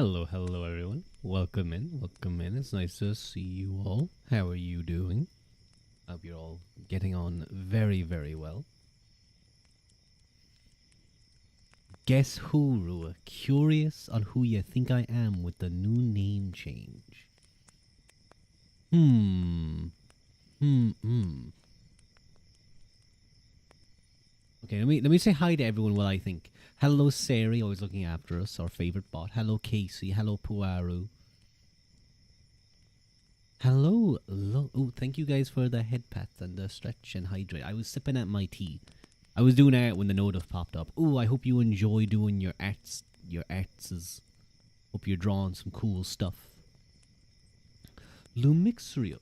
Hello, hello everyone. Welcome in, welcome in. It's nice to see you all. How are you doing? I hope you're all getting on very, very well. Guess who, Ruadh? Curious on who you think I am with the new name change. Okay, let me say hi to everyone while I think. Hello, Sari, always looking after us, our favorite bot. Hello, Casey. Hello, Puaru. Hello, oh, thank you guys for the head pats and the stretch and hydrate. I was sipping at my tea. I was doing art when the notif popped up. Oh, I hope you enjoy doing your arts. Hope you're drawing some cool stuff. Lumixerus.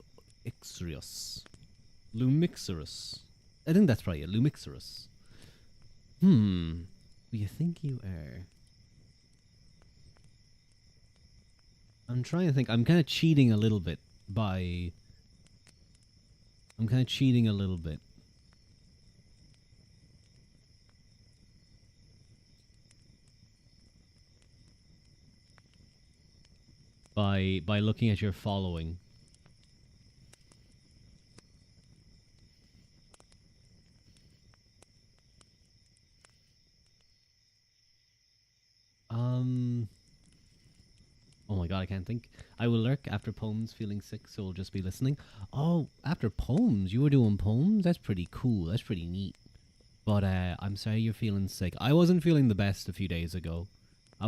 I think that's right, yeah, Lumixerus. Who you think you are? I'm trying to think. I'm kind of cheating a little bit by looking at your following. Oh my god, I can't think. I will lurk after poems, feeling sick, so I'll just be listening. Oh, after poems? You were doing poems? That's pretty cool. That's pretty neat. But I'm sorry you're feeling sick. I wasn't feeling the best a few days ago. I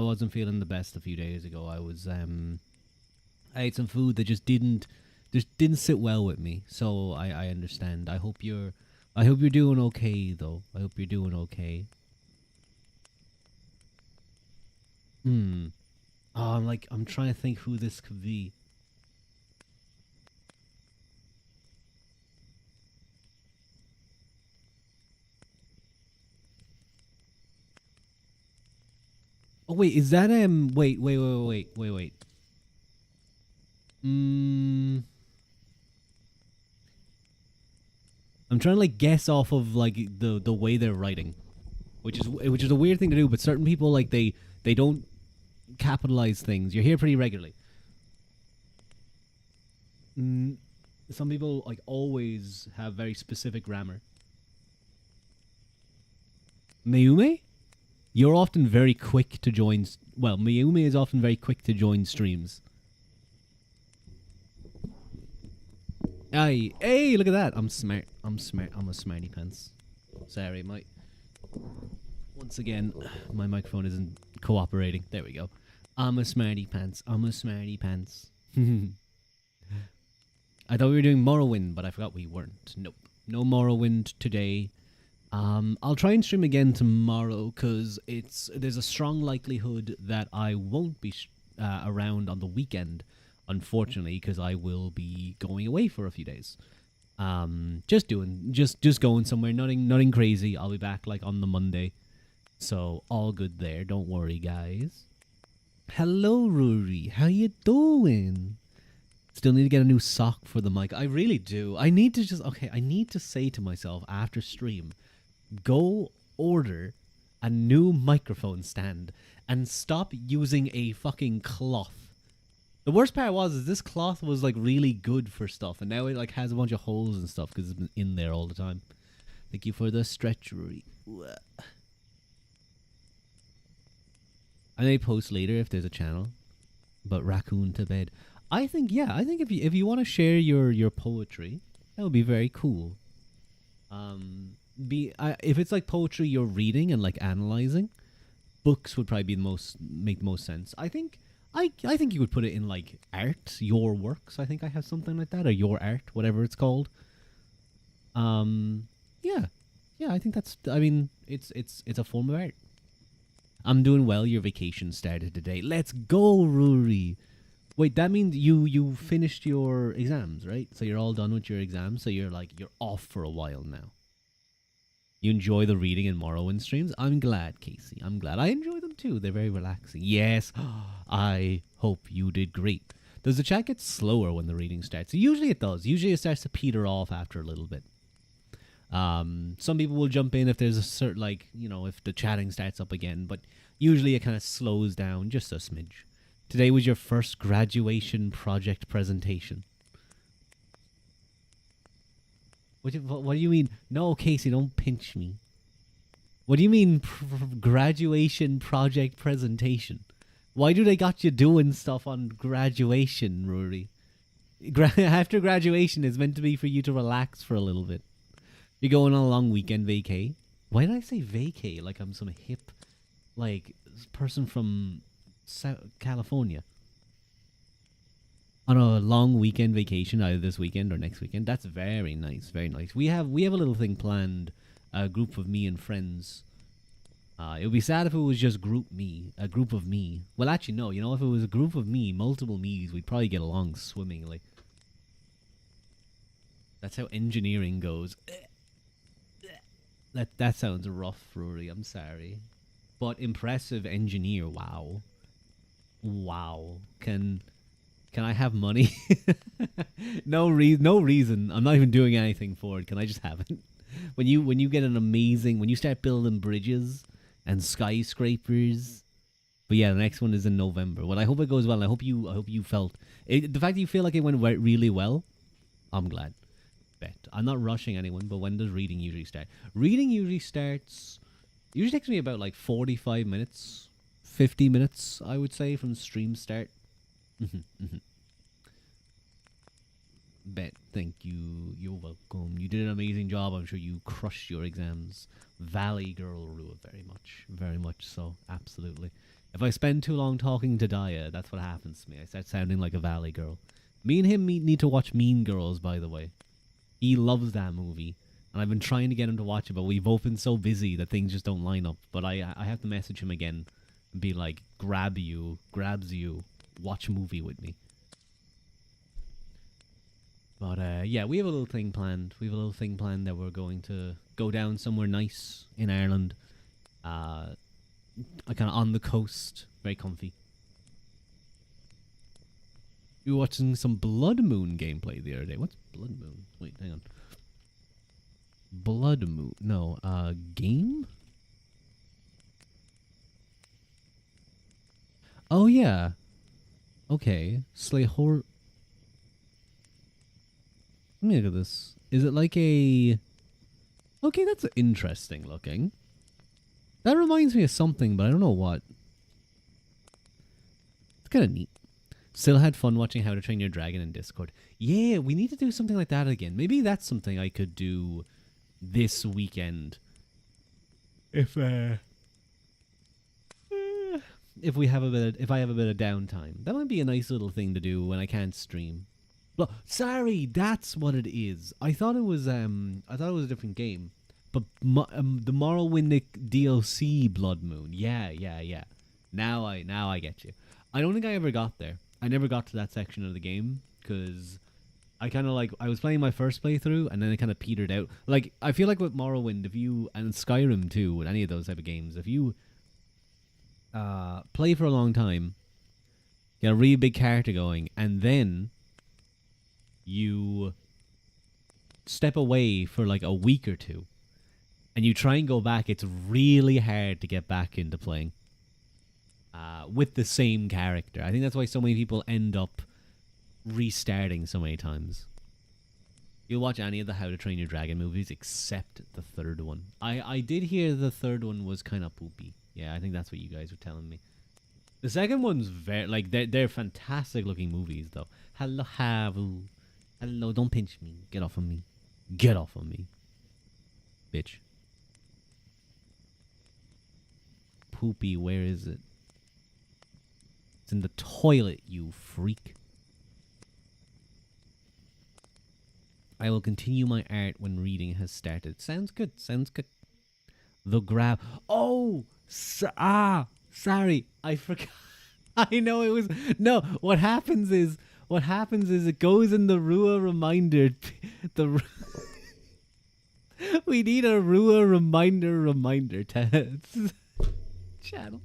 was I ate some food that just didn't sit well with me. So I understand. I hope you're doing okay though. I hope you're doing okay. Oh, I'm trying to think who this could be. Oh wait, is that wait. I'm trying to guess off of the way they're writing, which is a weird thing to do. But certain people they don't capitalize things. You're here pretty regularly. Some people always have very specific grammar. Mayume? You're often very quick to join. Well, Mayume is often very quick to join streams. Aye, hey, look at that. I'm smart. I'm a smarty pants. Sorry, once again, my microphone isn't cooperating. There we go. I'm a smarty pants. I thought we were doing Morrowind, but I forgot we weren't. Nope. No Morrowind today. I'll try and stream again tomorrow because there's a strong likelihood that I won't be around on the weekend, unfortunately, because I will be going away for a few days. Just going somewhere, nothing crazy. I'll be back on the Monday, so all good there. Don't worry, guys. Hello, Rory. How you doing? Still need to get a new sock for the mic. I really do. I need to say to myself after stream, go order a new microphone stand and stop using a fucking cloth. The worst part is this cloth was really good for stuff, and now it has a bunch of holes and stuff because it's been in there all the time. Thank you for the stretch, Rory. I may post later if there's a channel, but raccoon to bed. I think if you want to share your poetry, that would be very cool. If it's poetry you're reading and analyzing, books would probably make the most sense. I think you would put it in art, your works. I think I have something like that, or your art, whatever it's called. Yeah. I think that's. I mean, it's a form of art. I'm doing well. Your vacation started today. Let's go, Rory. Wait, that means you finished your exams, right? So you're all done with your exams. So you're off for a while now. You enjoy the reading and Morrowind streams? I'm glad, Casey. I'm glad. I enjoy them too. They're very relaxing. Yes, I hope you did great. Does the chat get slower when the reading starts? Usually it does. Usually it starts to peter off after a little bit. Some people will jump in if there's a certain, if the chatting starts up again. But usually it kind of slows down just a smidge Today was your first graduation project presentation. What do you mean? No, Casey, don't pinch me. What do you mean graduation project presentation? Why do they got you doing stuff on graduation, Rory? After graduation is meant to be for you to relax for a little bit. You're going on a long weekend vacay. Why did I say vacay like I'm some hip, like, person from California? On a long weekend vacation, either this weekend or next weekend. That's very nice, very nice. We have a little thing planned, a group of me and friends. It would be sad if it was just a group of me. Well, actually, no. You know, if it was a group of me, multiple me's, we'd probably get along swimmingly. That's how engineering goes. That sounds rough, Rory. I'm sorry, but impressive engineer. Wow, wow. Can I have money? No reason. I'm not even doing anything for it. Can I just have it? When you get when you start building bridges and skyscrapers. But yeah, the next one is in November. Well, I hope it goes well. I hope you felt it, the fact that you feel like it went really well. I'm glad. Bet I'm not rushing anyone. But when does reading usually start? Reading usually takes me about like 45 minutes, 50 minutes, I would say, from stream start. Bet. Thank you. You're welcome. You did an amazing job. I'm sure you crushed your exams. Valley girl, Ruadh, very much so. Absolutely. If I spend too long talking to Daya, that's what happens to me. I start sounding like a Valley girl. Me and him need to watch Mean Girls, by the way. He loves that movie, and I've been trying to get him to watch it, but we've both been so busy that things just don't line up. But I have to message him again and be like, grabs you, watch a movie with me. But yeah, we have a little thing planned. That we're going to go down somewhere nice in Ireland. Kind of on the coast, very comfy. We were watching some Blood Moon gameplay the other day. What's Blood Moon? Wait, hang on. Blood Moon? No, game? Oh yeah. Okay, Slay Horror. Let me look at this. Is it like a... Okay, that's interesting looking. That reminds me of something, but I don't know what. It's kind of neat. Still had fun watching How to Train Your Dragon in Discord. Yeah, we need to do something like that again. Maybe that's something I could do this weekend. If I have a bit of downtime. That might be a nice little thing to do when I can't stream. Well, sorry, that's what it is. I thought it was a different game. But the Morrowind DLC Blood Moon. Yeah. Now I get you. I don't think I ever got there. I never got to that section of the game because I kind of I was playing my first playthrough and then it kind of petered out. Like, I feel like with Morrowind, and Skyrim too, with any of those type of games, if you play for a long time, get a really big character going, and then you step away for like a week or two and you try and go back, it's really hard to get back into playing with the same character. I think that's why so many people end up restarting so many times. You'll watch any of the How to Train Your Dragon movies except the third one. I did hear the third one was kind of poopy. Yeah, I think that's what you guys were telling me. The second one's very they're fantastic looking movies though. Hello, Haru. Hello, don't pinch me. Get off of me. Get off of me. Bitch. Poopy, where is it? It's in the toilet, you freak. I will continue my art when reading has started. Sounds good. The grab. Oh! Sorry. I forgot. I know it was... No, what happens is it goes in the Ruadh reminder. We need a Ruadh reminder channel.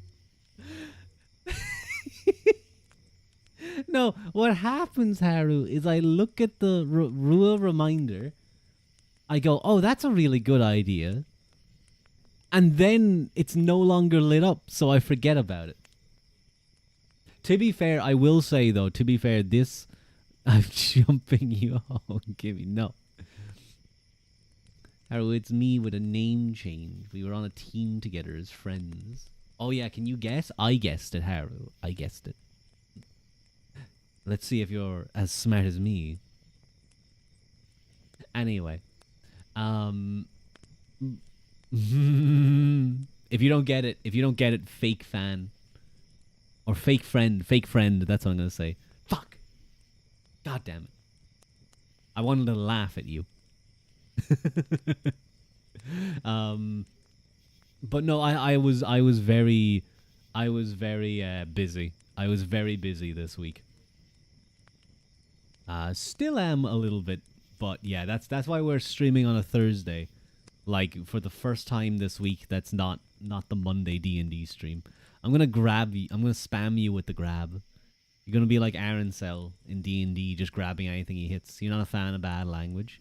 No, what happens, Haru, is I look at the Ruadh reminder. I go, oh, that's a really good idea. And then it's no longer lit up, so I forget about it. To be fair, I will say though, to be fair, this I'm jumping you. Oh, give me no. Haru, it's me with a name change. We were on a team together as friends. Oh yeah, can you guess? I guessed it, Haru. I guessed it. Let's see if you're as smart as me. Anyway, if you don't get it, fake fan or fake friend. That's what I'm gonna say. Fuck. God damn it. I wanted to laugh at you. But no, I was very busy. I was very busy this week. Still am a little bit, but yeah, that's why we're streaming on a Thursday. Like for the first time this week, that's not the Monday D&D stream. I'm gonna grab you. I'm gonna spam you with the grab. You're gonna be like Aaron Cell in D&D, just grabbing anything he hits. You're not a fan of bad language.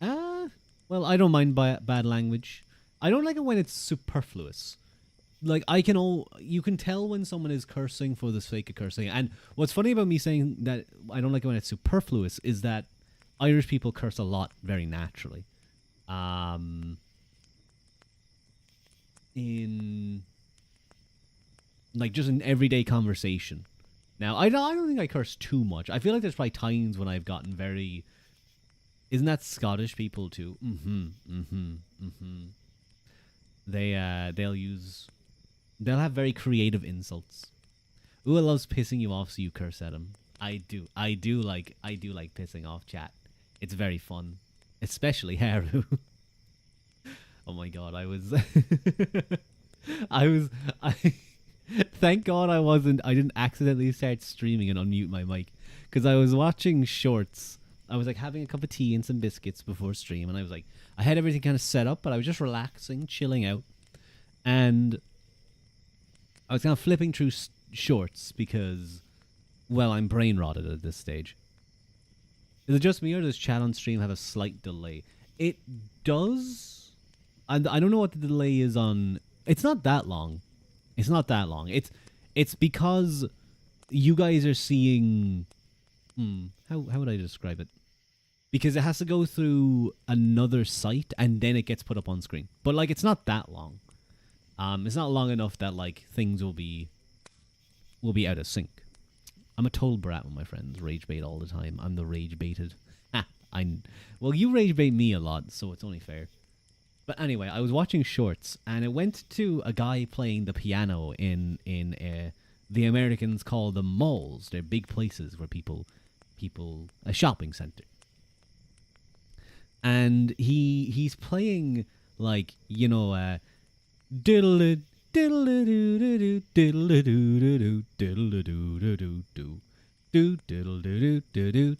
Well, I don't mind bad language. I don't like it when it's superfluous. Like you can tell when someone is cursing for the sake of cursing. And what's funny about me saying that I don't like it when it's superfluous is that Irish people curse a lot very naturally. In like just in everyday conversation. Now, I don't think I curse too much. I feel like there's probably times when I've gotten very... Isn't that Scottish people too? They'll have very creative insults. Ooh, I loves pissing you off, so you curse at them. I do like pissing off chat. It's very fun, especially Haru. Oh my god, I thank God I didn't accidentally start streaming and unmute my mic, because I was watching shorts. I was like having a cup of tea and some biscuits before stream, and I was like, I had everything kind of set up, but I was just relaxing, chilling out, and I was kind of flipping through shorts because, well, I'm brain rotted at this stage. Is it just me, or does chat on stream have a slight delay? It does. I don't know what the delay is on. It's not that long. It's not that long. It's because you guys are seeing... How would I describe it? Because it has to go through another site and then it gets put up on screen. But like, it's not that long. It's not long enough that like things will be out of sync. I'm a total brat with my friends. Rage bait all the time. I'm the rage baited. Well, you rage bait me a lot, so it's only fair. But anyway, I was watching shorts and it went to a guy playing the piano in the Americans call them malls. They're big places where people a shopping center. And he's playing like, you know, diddle diddle diddle diddle diddle diddle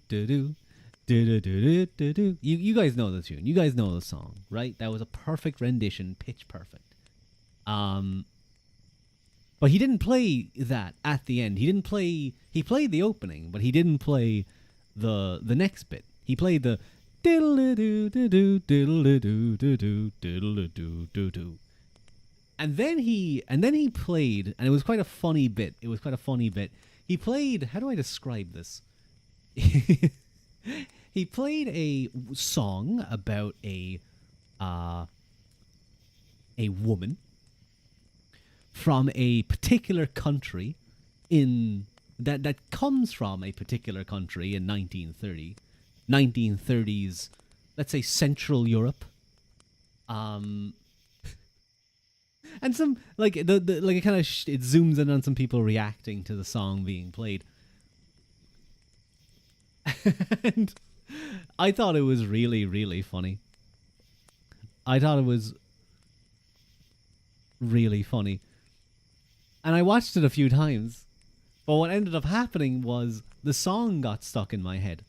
diddle. You guys know the tune. You guys know the song, right? That was a perfect rendition, pitch perfect. But he didn't play that at the end. He played the opening, but he didn't play the next bit. He played the and then he played, and it was quite a funny bit. He played, how do I describe this? He played a song about a woman from a particular country that comes from a particular country in 1930s, let's say Central Europe. And some like the like it kind of it zooms in on some people reacting to the song being played. And I thought it was really, really funny. I thought it was really funny. And I watched it a few times. But what ended up happening was the song got stuck in my head.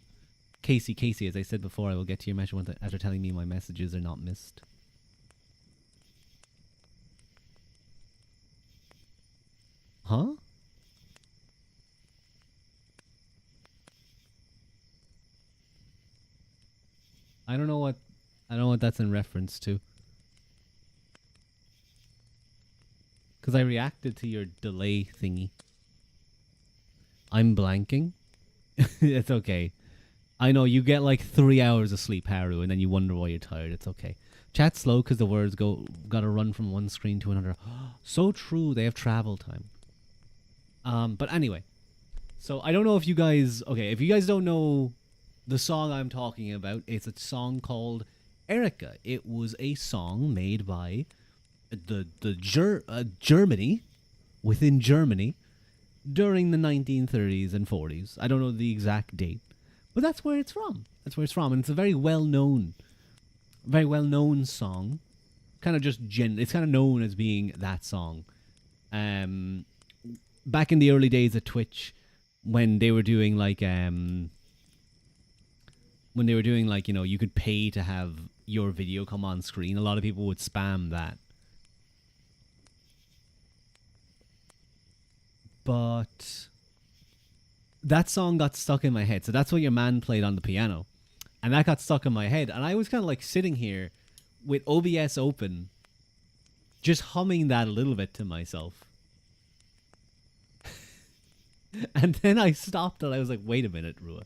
Casey, as I said before, I will get to your message after telling me my messages are not missed. Huh? I don't know what that's in reference to. Because I reacted to your delay thingy. I'm blanking. It's okay. I know you get like 3 hours of sleep, Haru, and then you wonder why you're tired. It's okay. Chat slow because the words gotta run from one screen to another. So true. They have travel time. But anyway, so I don't know if you guys. Okay, if you guys don't know the song I'm talking about, it's a song called Erica. It was a song made by Germany, within Germany, during the 1930s and 40s. I don't know the exact date, but that's where it's from. That's where it's from, and it's a very well known song. Kind of just it's kind of known as being that song. Back in the early days of Twitch, when they were doing like you could pay to have your video come on screen, a lot of people would spam that. But that song got stuck in my head. So that's what your man played on the piano. And that got stuck in my head. And I was kind of like sitting here with OBS open, just humming that a little bit to myself. And then I stopped and I was like, wait a minute, Ruadh.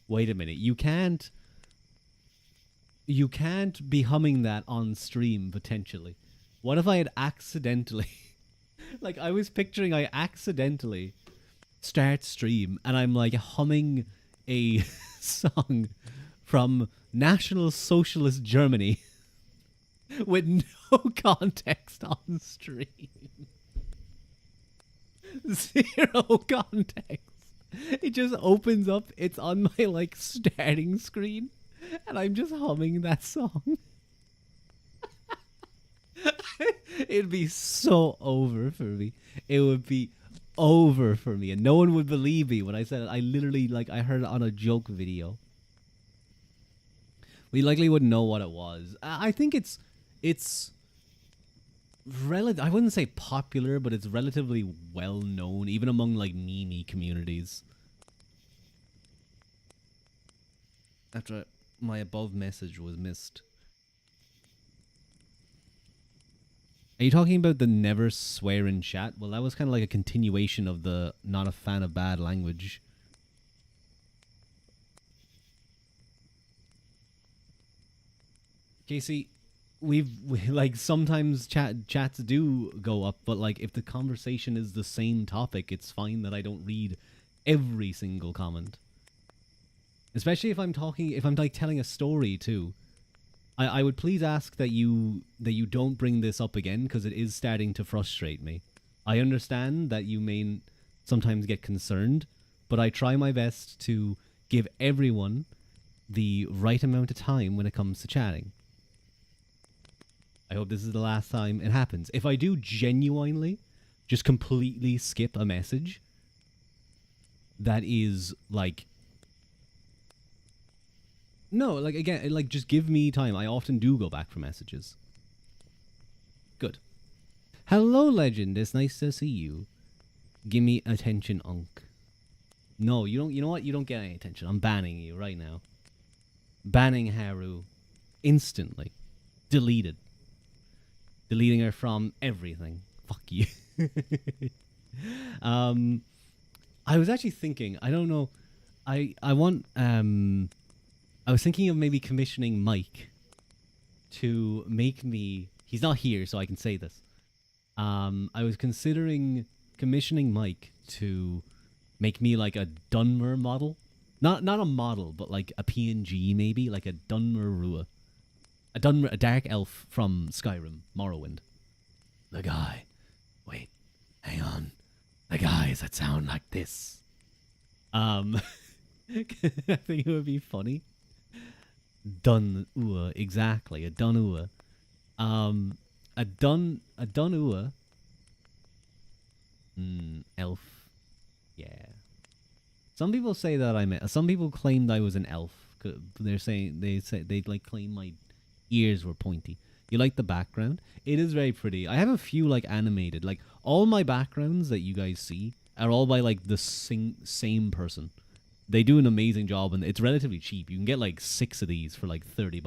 Wait a minute. You can't be humming that on stream, potentially. What if I had accidentally... like, I was picturing I accidentally start stream and I'm like humming a song from National Socialist Germany with no context on stream. Zero context. It just opens up, it's on my like starting screen and I'm just humming that song. It'd be so over for me. It would be over for me, and no one would believe me when I said it. I literally, like, I heard it on a joke video. We likely wouldn't know what it was. I think it's I wouldn't say popular, but it's relatively well known, even among like meme communities. After my above message was missed. Are you talking about the never swear in chat? Well, that was kind of like a continuation of the not a fan of bad language. Casey, we like sometimes chats do go up, but like if the conversation is the same topic, it's fine that I don't read every single comment. Especially if I'm like telling a story too. I would please ask that you don't bring this up again, because it is starting to frustrate me. I understand that you may sometimes get concerned, but I try my best to give everyone the right amount of time when it comes to chatting. I hope this is the last time it happens. If I do genuinely just completely skip a message that is like... No, like, again, like, just give me time. I often do go back for messages. Good. Hello, legend. It's nice to see you. Give me attention, Unk. No, you don't. You know what? You don't get any attention. I'm banning you right now. Banning Haru. Instantly. Deleted. Deleting her from everything. Fuck you. I was actually thinking, I don't know. I was thinking of maybe commissioning Mike to make me... He's not here, so I can say this. I was considering commissioning Mike to make me like a Dunmer model. Not a model, but like a PNG maybe, like a Dunmer Ruadh. A dark elf from Skyrim, Morrowind. The guy. Wait, hang on. The guys that sound like this. I think it would be funny. Dun-ua, exactly, a Dun-ua. A Dun-ua. Elf. Yeah. Some people say that some people claimed I was an elf. They like claim my ears were pointy. You like the background? It is very pretty. I have a few like animated, like all my backgrounds that you guys see are all by like the same person. They do an amazing job, and it's relatively cheap. You can get like 6 of these for like $30.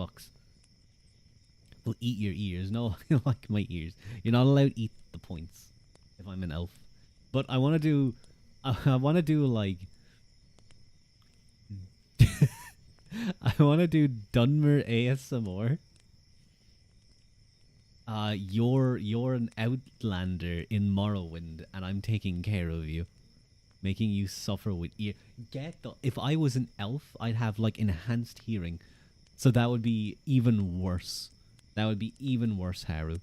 They'll eat your ears. No, I like my ears. You're not allowed to eat the points if I'm an elf. But I want to do... I want to do like I want to do Dunmer ASMR. You're an outlander in Morrowind, and I'm taking care of you, making you suffer with ear. Get the. If I was an elf, I'd have like enhanced hearing, so that would be even worse. That would be even worse, Haru.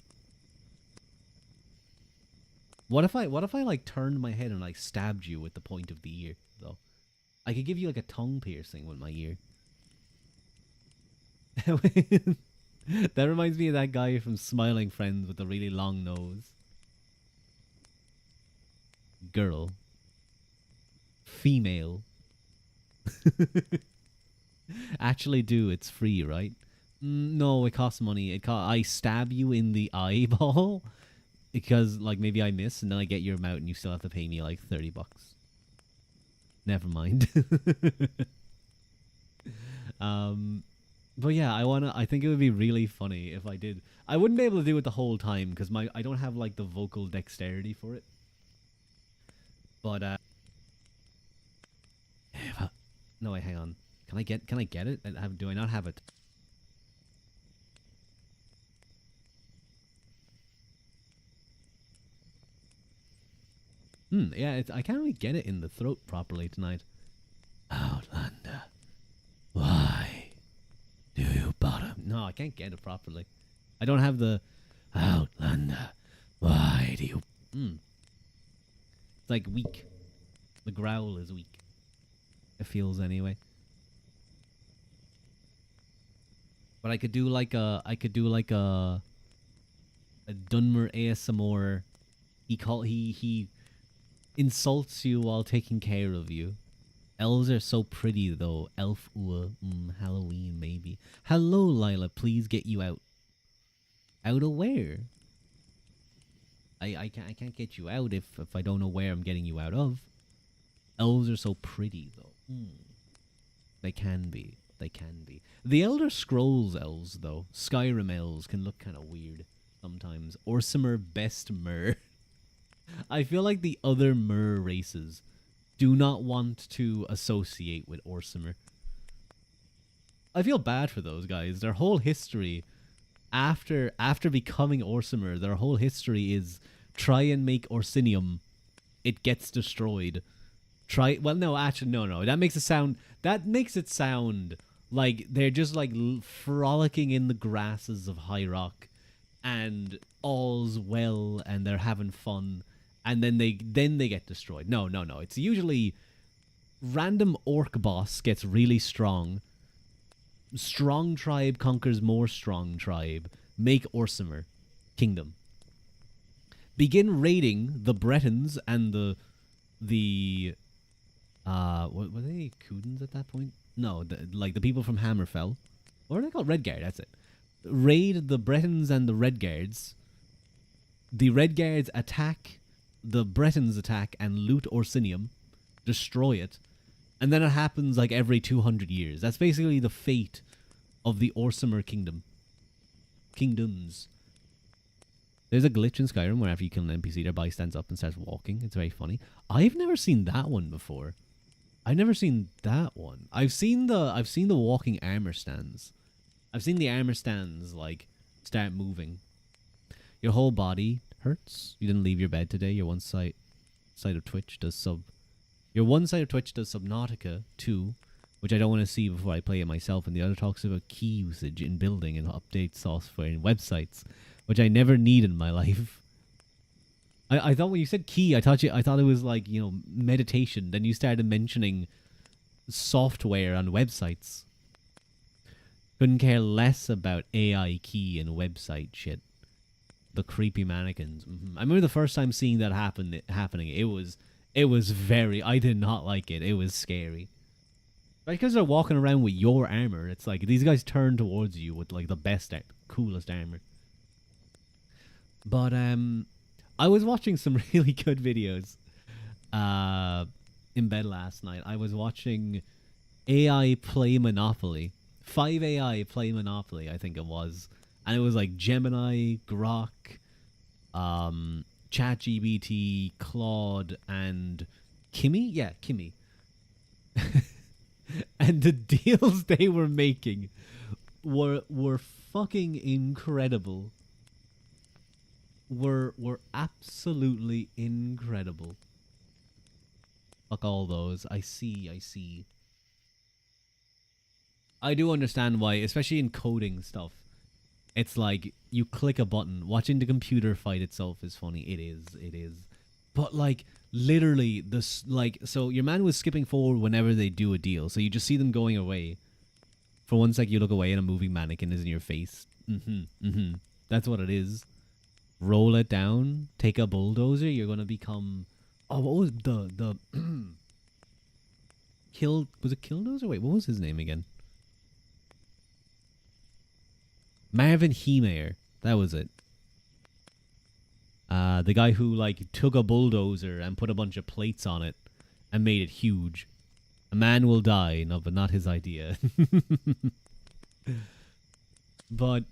What if I like turned my head and like stabbed you with the point of the ear though? I could give you like a tongue piercing with my ear. That reminds me of that guy from Smiling Friends with the really long nose. Girl. Female. Actually do, it's free, right? No, it costs money. I stab you in the eyeball because like maybe I miss and then I get your mouth and you still have to pay me like $30. Never mind. But yeah, I think it would be really funny if I did. I wouldn't be able to do it the whole time because I don't have like the vocal dexterity for it. But no, wait, hang on. Can I get it? Do I not have it? Yeah, I can't really get it in the throat properly tonight. Outlander, why do you bottom? No, I can't get it properly. I don't have the Outlander. Why do you? It's like weak. The growl is weak. It feels anyway. But I could do like a Dunmer ASMR. He insults you while taking care of you. Elves are so pretty though. Elf Halloween maybe. Hello Lila, please get you out. Out of where? I can't get you out if I don't know where I'm getting you out of. Elves are so pretty though. They can be. They can be. The Elder Scrolls elves though, Skyrim elves can look kind of weird sometimes. Orsimer best mer. I feel like the other mer races do not want to associate with Orsimer. I feel bad for those guys. Their whole history, after becoming Orsimer, their whole history is try and make Orsinium. It gets destroyed. Well, no, actually, no. That makes it sound like they're just like frolicking in the grasses of High Rock, and all's well, and they're having fun. And then they get destroyed. No. It's usually random orc boss gets really strong. Strong tribe conquers more strong tribe. Make Orsimer kingdom. Begin raiding the Bretons and the what were they Kudins at that point? No, the people from Hammerfell. What are they called? Redguard. That's it. Raid the Bretons and the Redguards. The Redguards attack. The Bretons attack and loot Orsinium, destroy it, and then it happens like every 200 years. That's basically the fate of the Orsimer kingdoms. There's a glitch in Skyrim where after you kill an NPC, their body stands up and starts walking. It's very funny. I've never seen that one before. I've never seen that one. I've seen the walking armor stands. I've seen the armor stands like start moving. Your whole body hurts. You didn't leave your bed today. Your one side of Twitch does Subnautica 2, which I don't want to see before I play it myself, and the other talks about key usage in building and update software and websites, which I never need in my life. I thought when you said key, I thought it was like, you know, meditation. Then you started mentioning software on websites. Couldn't care less about AI key and website shit. The creepy mannequins. I remember the first time seeing that happening. It was very. I did not like it. It was scary. Right, because they're walking around with your armor. It's like these guys turn towards you with like the best, coolest armor. But I was watching some really good videos. In bed last night, I was watching AI play Monopoly. 5 AI play Monopoly, I think it was. And it was like Gemini, Grok, ChatGPT, Claude, and Kimmy? Yeah, Kimmy. And the deals they were making were fucking incredible. Were absolutely incredible. Fuck all those. I see. I do understand why, especially in coding stuff. It's like you click a button. Watching the computer fight itself is funny. It is. But like literally this so your man was skipping forward whenever they do a deal. So you just see them going away. For one sec you look away and a moving mannequin is in your face. That's what it is. Roll it down, take a bulldozer, you're gonna become what was the was it Killdozer? Wait, what was his name again? Marvin Heemeyer. That was it. The guy who like took a bulldozer and put a bunch of plates on it and made it huge. A man will die, no, but not his idea. But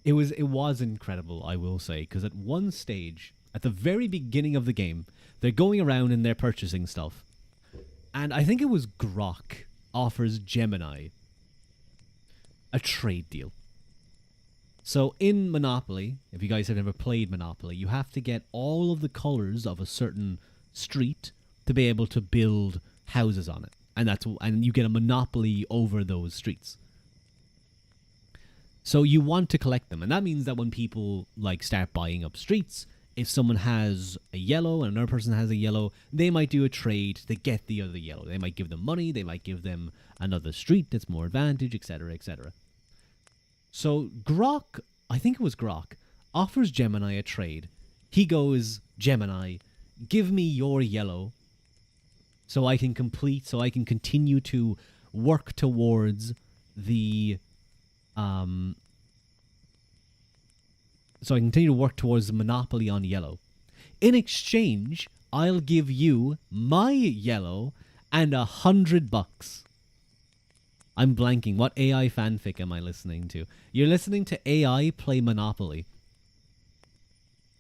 it was incredible, I will say, because at one stage, at the very beginning of the game, they're going around and they're purchasing stuff. And I think it was Grok offers Gemini a trade deal. So in Monopoly, if you guys have never played Monopoly, you have to get all of the colors of a certain street to be able to build houses on it. And you get a monopoly over those streets. So you want to collect them, and that means that when people like start buying up streets, if someone has a yellow and another person has a yellow, they might do a trade to get the other yellow. They might give them money, they might give them another street that's more advantage, etc., etc. So Grok, I think it was Grok, offers Gemini a trade. He goes, Gemini, give me your yellow so I can continue to work towards the monopoly on yellow. In exchange, I'll give you my yellow and $100. I'm blanking. What AI fanfic am I listening to? You're listening to AI play Monopoly.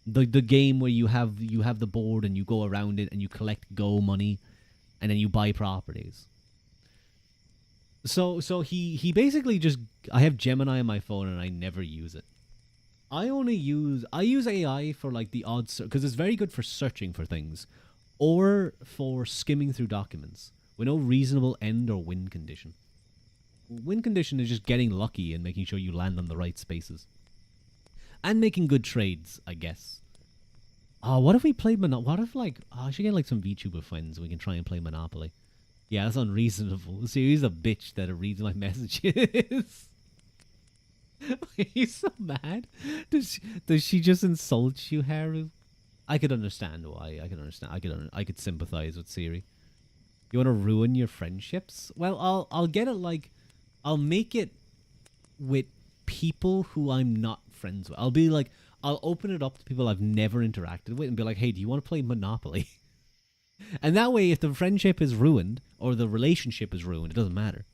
The game where you have the board and you go around it and you collect Go money and then you buy properties. So he basically just, I have Gemini on my phone and I never use it. I use AI for like the odd, because it's very good for searching for things or for skimming through documents with no reasonable end or win condition. Win condition is just getting lucky and making sure you land on the right spaces. And making good trades, I guess. What if we played Monopoly? What if I should get like some VTuber friends and we can try and play Monopoly. Yeah, that's unreasonable. See, he's a bitch that reads my messages. He's so mad. Does she just insult you, Haru? I could understand why. I could sympathize with Siri. You want to ruin your friendships? Well, I'll get it like, I'll make it with people who I'm not friends with. I'll open it up to people I've never interacted with and be like, hey, do you want to play Monopoly? And that way, if the friendship is ruined or the relationship is ruined, it doesn't matter.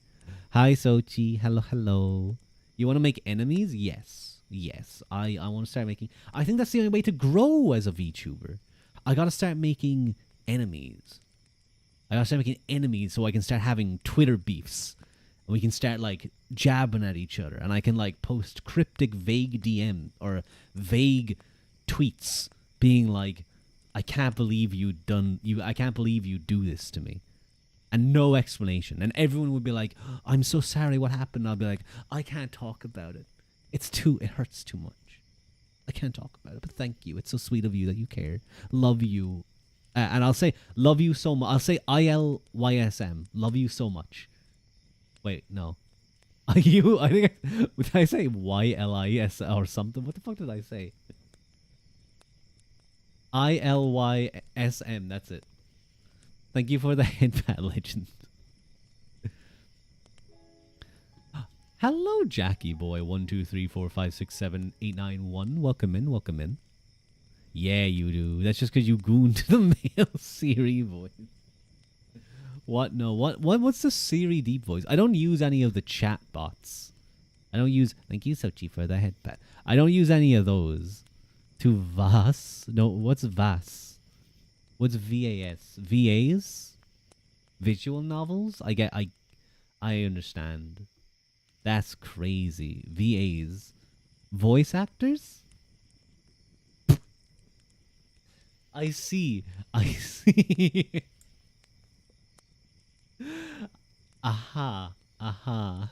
Hi, Sochi. Hello. You want to make enemies? Yes. I want to start making... I think that's the only way to grow as a VTuber. I got to start making enemies. So I can start having Twitter beefs. And we can start, like, jabbing at each other. And I can, like, post cryptic, vague DM or vague tweets being like, I can't believe you do this to me. And no explanation. And everyone would be like, I'm so sorry, what happened? I'll be like, I can't talk about it. It hurts too much. I can't talk about it, but thank you. It's so sweet of you that you care. Love you. And I'll say, love you so much. I'll say ILYSM. Love you so much. Wait, no. Did I say YLIS or something? What the fuck did I say? ILYSM, that's it. Thank you for the headband, legend. Hello, Jackie boy. 1, 2, 3, 4, 5, 6, 7, 8, 9, 1. Welcome in. Yeah, you do. That's just because you gooned the male Siri voice. What? No. What's the Siri deep voice? I don't use any of the chat bots. Thank you, Sochi, for the headband. I don't use any of those. To Vas? No, what's Vas? What's VAS? VAs? Visual novels? I understand. That's crazy. VAs. Voice actors? I see. I see. Aha. Aha.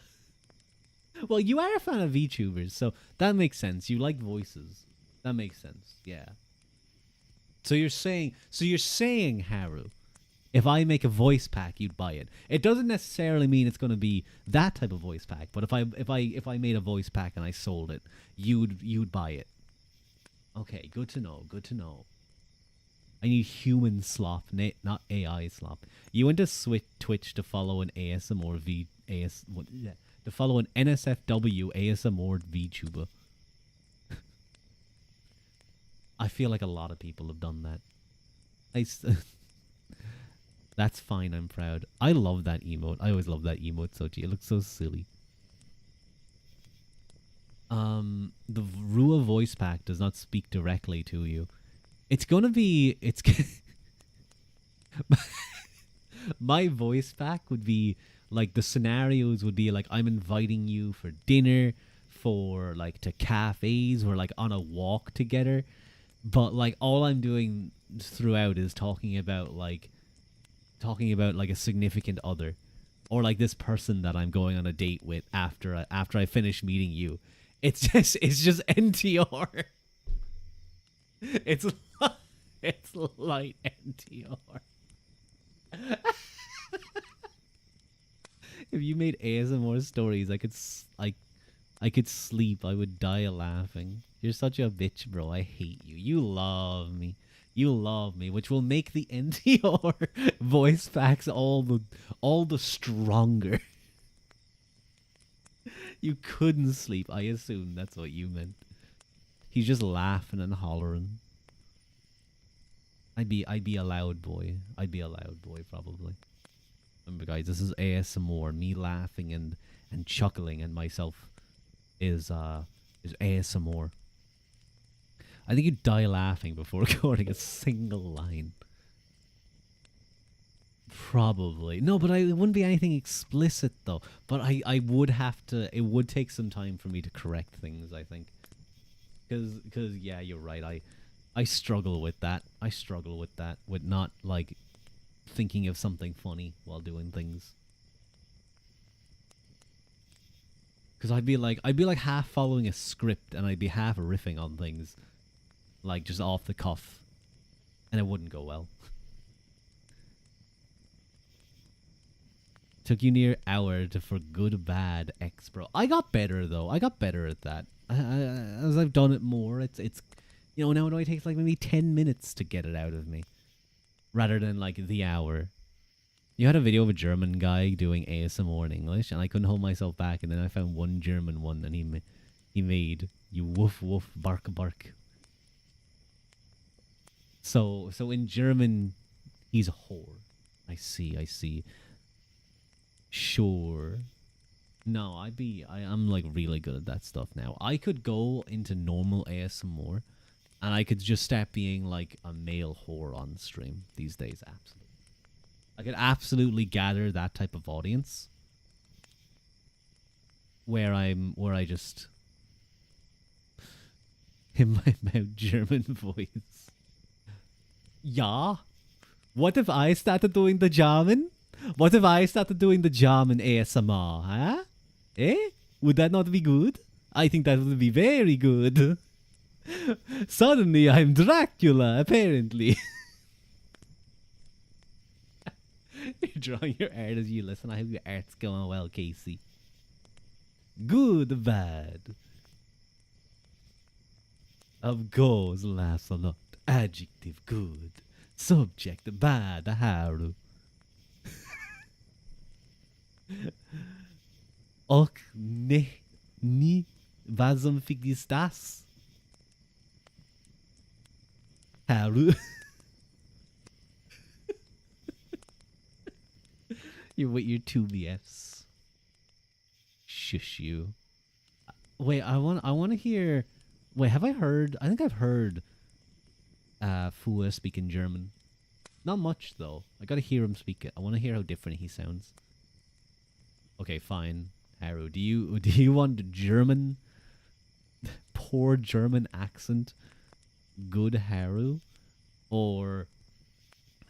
Well, you are a fan of VTubers, so that makes sense. You like voices. That makes sense. Yeah. So you're saying, Haru, if I make a voice pack, you'd buy it. It doesn't necessarily mean it's going to be that type of voice pack, but if I made a voice pack and I sold it, you'd buy it. Okay, good to know. Good to know. I need human slop, not AI slop. You went to switch Twitch to follow an ASMR V AS what, yeah, to follow an NSFW ASMR VTuber. I feel like a lot of people have done that. That's fine. I'm proud. I love that emote. I always love that emote, Sochi. It looks so silly. The Rua voice pack does not speak directly to you. It's gonna be. It's my voice pack would be like the scenarios would be like I'm inviting you for dinner, for like to cafes, we're like on a walk together, but like all I'm doing throughout is talking about like a significant other, or like this person that I'm going on a date with after I finish meeting you. It's just NTR. It's it's light NTR. If you made ASMR stories, I could sleep. I would die laughing. You're such a bitch, bro. I hate you. You love me. You love me, which will make the NTR voice packs all the stronger. You couldn't sleep. I assume that's what you meant. He's just laughing and hollering. I'd be a loud boy. I'd be a loud boy probably. Remember, guys, this is ASMR. Me laughing and chuckling and myself is ASMR. I think you'd die laughing before recording a single line. Probably. No, but it wouldn't be anything explicit though. But I would have to. It would take some time for me to correct things, I think. Because yeah, you're right. I struggle with that. I struggle with that. With not like thinking of something funny while doing things. Because I'd be like half following a script and I'd be half riffing on things, like just off the cuff, and it wouldn't go well. Took you near hour to for good bad X bro. I got better though. I got better at that. As I've done it more, it's now it only takes like maybe 10 minutes to get it out of me, rather than like the hour. You had a video of a German guy doing ASMR in English, and I couldn't hold myself back. And then I found one German one, and he made you woof woof bark bark. So in German, he's a whore. I see. I see. Sure. No, I'm like really good at that stuff now. I could go into normal ASMR, and I could just start being like a male whore on stream these days. Absolutely. I could absolutely gather that type of audience where I just in my mouth German voice. Yeah. What if I started doing the German? What if I started doing the German ASMR, huh? Eh? Would that not be good? I think that would be very good. Suddenly I'm Dracula, apparently. You're drawing your art as you listen. I hope your art's going well, Casey. Good, bad. Of course, laughs a lot. Adjective, good. Subject, bad, Haru. Och, ne, ni, was fick ist das? Haru. You're with your two BFs. Shush you. Wait, I want to hear. Wait, have I heard? I think I've heard Fua speak in German. Not much, though. I gotta hear him speak it. I want to hear how different he sounds. Okay, fine. Haru, do you want German, poor German accent, good Haru, or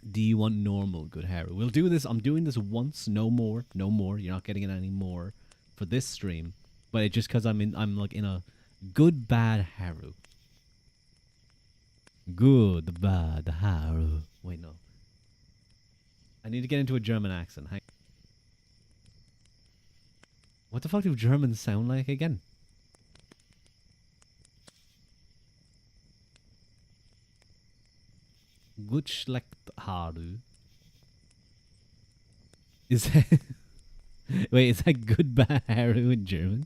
do you want normal good Haru? We'll do this. I'm doing this once, no more, no more. You're not getting it anymore for this stream, but it's just because I'm like in a good bad Haru. Good bad Haru. Wait, no. I need to get into a German accent. What the fuck do Germans sound like again? Gut schlecht Haru. Is that... Wait, is that good bad Haru in German?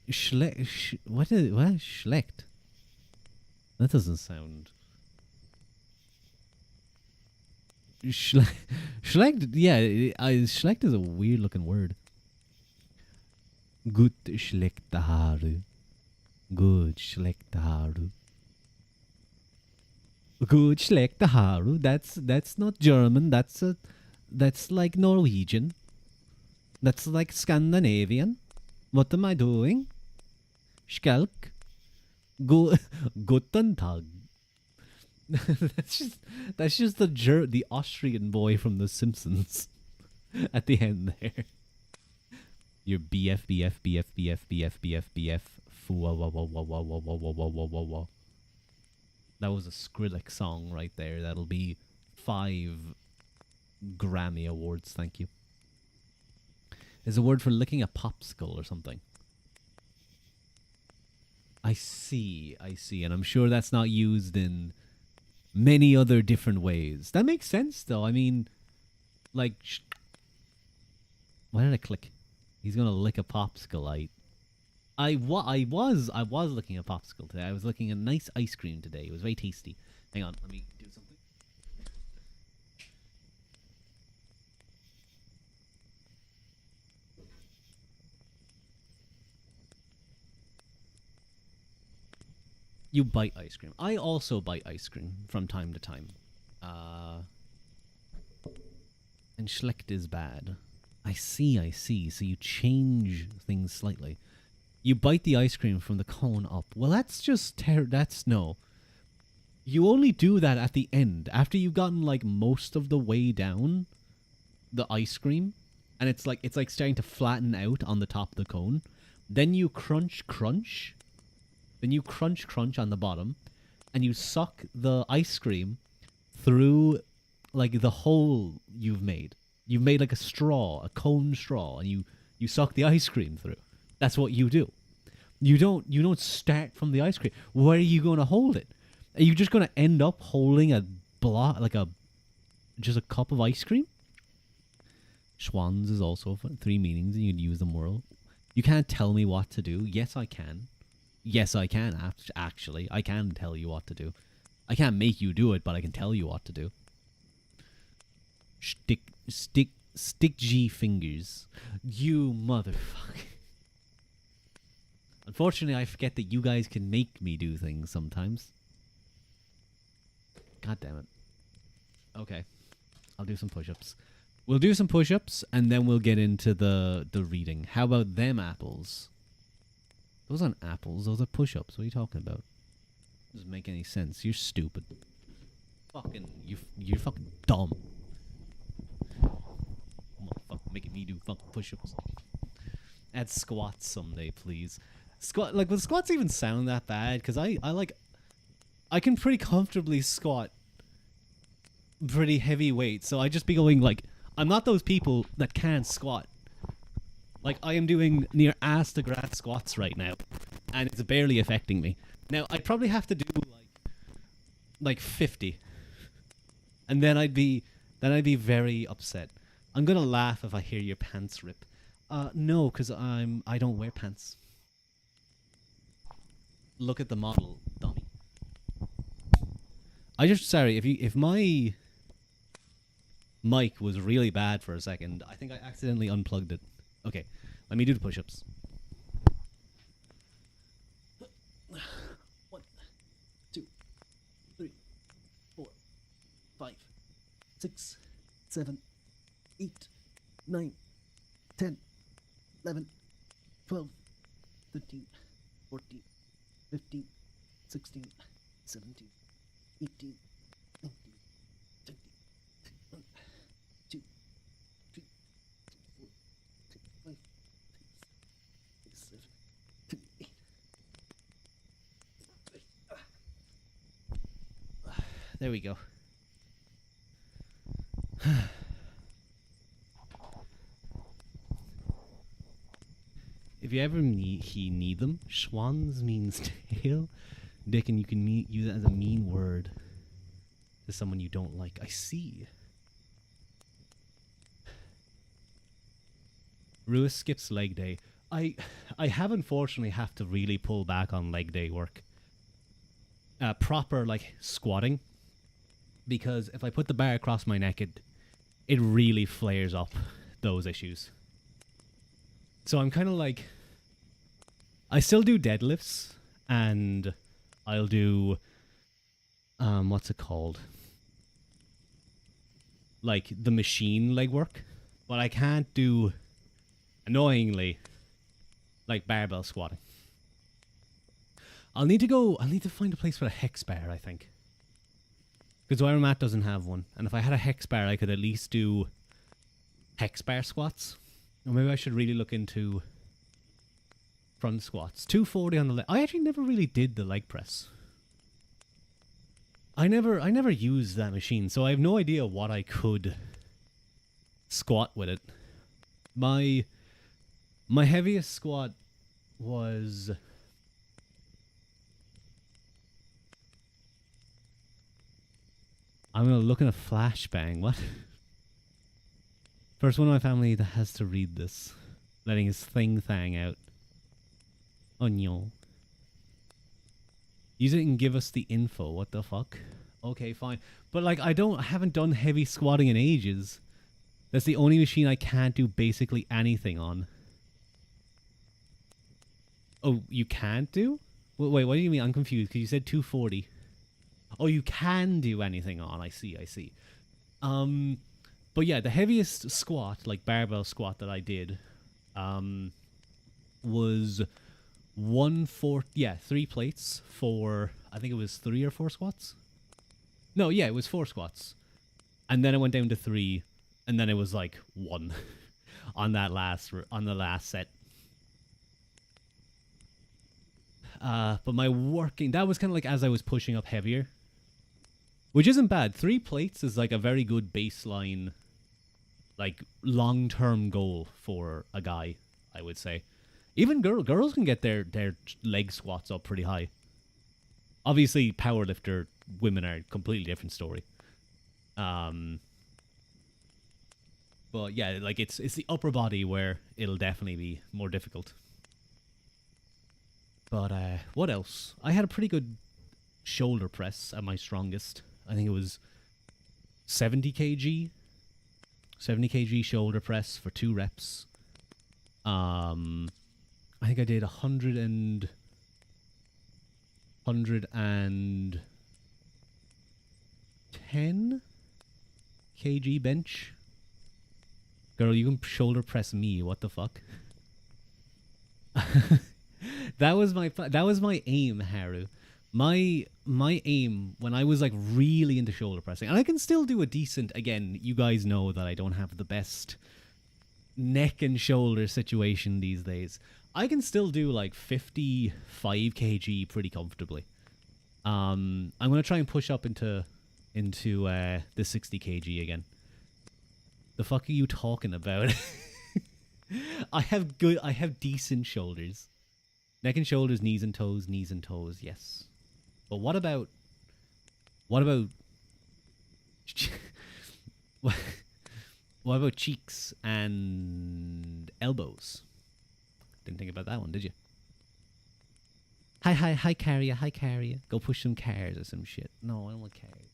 What is... What? Schlecht? That doesn't sound... Schlecht, yeah, schlecht is a weird looking word. Gut schlechte Haare. Gut schlechte Haare. Gut schlechte Haare. That's not German. That's like Norwegian. That's like Scandinavian. What am I doing? Skalk. Guten Tag. that's just the Austrian boy from The Simpsons at the end there. Your BF BF BF BF BF BF BF. That was a Skrillex song right there. That'll be 5 Grammy Awards. Thank you. There's a word for licking a popsicle or something. I see, and I'm sure that's not used in many other different ways. That makes sense, though. I mean, like, why did I click? He's gonna lick a popsicle. I was looking at popsicle today. I was looking at nice ice cream today. It was very tasty. Hang on, let me do something. You bite ice cream. I also bite ice cream from time to time. And schlecht is bad. I see. So you change things slightly. You bite the ice cream from the cone up. Well, that's just that's no. You only do that at the end after you've gotten like most of the way down the ice cream, and it's like starting to flatten out on the top of the cone. Then you crunch. Then you crunch on the bottom, and you suck the ice cream through like the hole you've made. You've made like a cone straw, and you suck the ice cream through. That's what you do. You don't start from the ice cream. Where are you going to hold it? Are you just going to end up holding a block, like just a cup of ice cream? Schwanz is also 3 meanings, and you'd use them well. You can't tell me what to do. Yes, I can. Yes, I can, actually. I can tell you what to do. I can't make you do it, but I can tell you what to do. Stick G fingers. You motherfucker. Unfortunately, I forget that you guys can make me do things sometimes. God damn it. Okay. I'll do some push-ups. We'll do some push-ups, and then we'll get into the reading. How about them apples? Those aren't apples. Those are push-ups. What are you talking about? Doesn't make any sense. You're stupid. You're fucking dumb. Motherfucker, making me do fucking push-ups. Add squats someday, please. Will squats even sound that bad? Because I can pretty comfortably squat pretty heavy weight. So I just be going like, I'm not those people that can't squat. Like, I am doing near ass to grass squats right now, and it's barely affecting me. Now, I'd probably have to do like 50, and then I'd be very upset. I'm gonna laugh if I hear your pants rip. No, because I don't wear pants. Look at the model, dummy. Sorry, if my mic was really bad for a second, I think I accidentally unplugged it. Okay, let me do the push-ups. 1, 2, 3, 4, 5, 6, 7, 8, 9, 10, 11, 12, 13, 14, 15, 16, 17, 18, 19, 20, 1, 2, 3, 4, 5, 6, 7, 8. There we go. If you ever need them, schwanz means tail. Dick, and you can use it as a mean word to someone you don't like. I see. Ruadh skips leg day. I have unfortunately have to really pull back on leg day work. Proper like squatting. Because if I put the bar across my neck, it really flares up those issues. So I'm kind of like, I still do deadlifts, and I'll do, what's it called? Like the machine leg work, but I can't do, annoyingly, like barbell squatting. I'll need to find a place for a hex bar, I think. Because where I'm at doesn't have one. And if I had a hex bar, I could at least do hex bar squats. Or maybe I should really look into front squats. 240 on the leg. I actually never really did the leg press. I never used that machine, so I have no idea what I could squat with it. My heaviest squat was... I'm going to look at a flashbang. What? First one in my family that has to read this. Letting his thing out. Oh no. Use it and give us the info. What the fuck? Okay, fine. But like, I haven't done heavy squatting in ages. That's the only machine I can't do basically anything on. Oh, you can't do? Wait, what do you mean? I'm confused because you said 240. Oh, you can do anything on. I see. But yeah, the heaviest squat, like barbell squat that I did, was 3 plates for, I think it was 3 or 4 squats. No, yeah, it was 4 squats. And then it went down to 3, and then it was like 1 on the last set. But my working, that was kind of like as I was pushing up heavier. Which isn't bad. 3 plates is like a very good baseline, like long-term goal for a guy, I would say. Even girls can get their leg squats up pretty high. Obviously, powerlifter women are a completely different story. But yeah, like it's the upper body where it'll definitely be more difficult. But what else? I had a pretty good shoulder press at my strongest. I think it was 70 kg. 70 kg shoulder press for 2 reps. I think I did 110 kg bench. Girl, you can shoulder press me. What the fuck? That was my aim, Haru. My aim when I was like really into shoulder pressing, and I can still do a decent, again, you guys know that I don't have the best neck and shoulder situation these days. I can still do like 55 kg pretty comfortably. I'm going to try and push up into the 60 kg again. The fuck are you talking about? I have decent shoulders. Neck and shoulders, knees and toes, yes. But what about what about cheeks and elbows? Didn't think about that one, did you? Hi, carrier. Go push some cars or some shit. No, I don't want cars.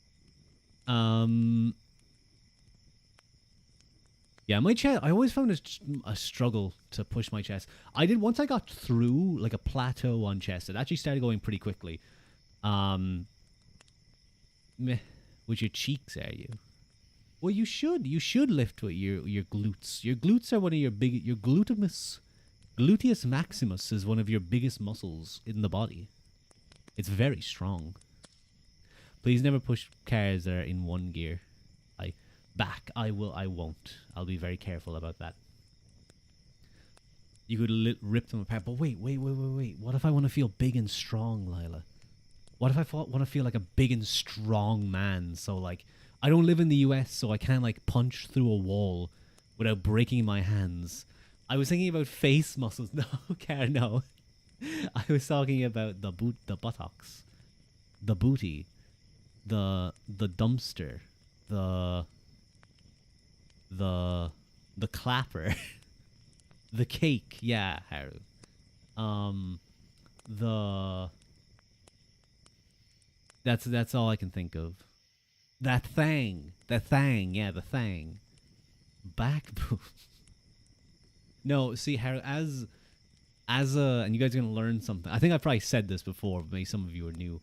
Yeah, my chest, I always found a struggle to push my chest. Once I got through like a plateau on chest, it actually started going pretty quickly. Meh. With your cheeks, are you? Well, you should. You should lift with your glutes. Your glutes are one of your big. Your gluteus maximus is one of your biggest muscles in the body. It's very strong. Please never push cars that are in one gear. I won't. I'll be very careful about that. You could rip them apart. But wait. What if I want to feel big and strong, Lila? What if I want to feel like a big and strong man? So, like, I don't live in the US, so I can't, like, punch through a wall without breaking my hands. I was thinking about face muscles. No, Karen, no. I was talking about the buttocks, the booty, the dumpster, the clapper, the cake. Yeah, Haru. That's all I can think of. That thing. Yeah, the thing. Back boob. No, see, Haru, as and you guys are gonna learn something. I think I've probably said this before, but maybe some of you are new.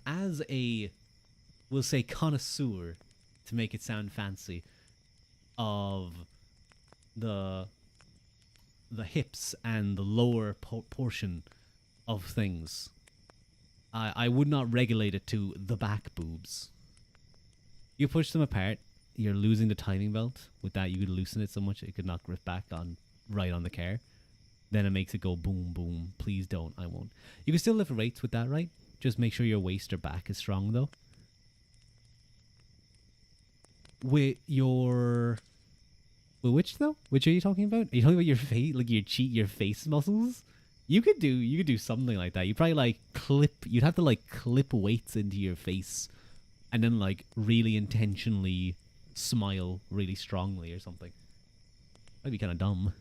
As a, we'll say, connoisseur, to make it sound fancy, of the hips and the lower portion of things, I would not regulate it to the back boobs. You push them apart, you're losing the timing belt. With that, you could loosen it so much it could not grip back on right on the car. Then it makes it go boom, boom. Please don't. I won't. You can still lift weights with that, right? Just make sure your waist or back is strong, though. With your... With which, though? Which are you talking about? Are you talking about your face, like your face muscles? You could do something like that. You probably like you'd have to like clip weights into your face and then like really intentionally smile really strongly or something. That'd be kind of dumb.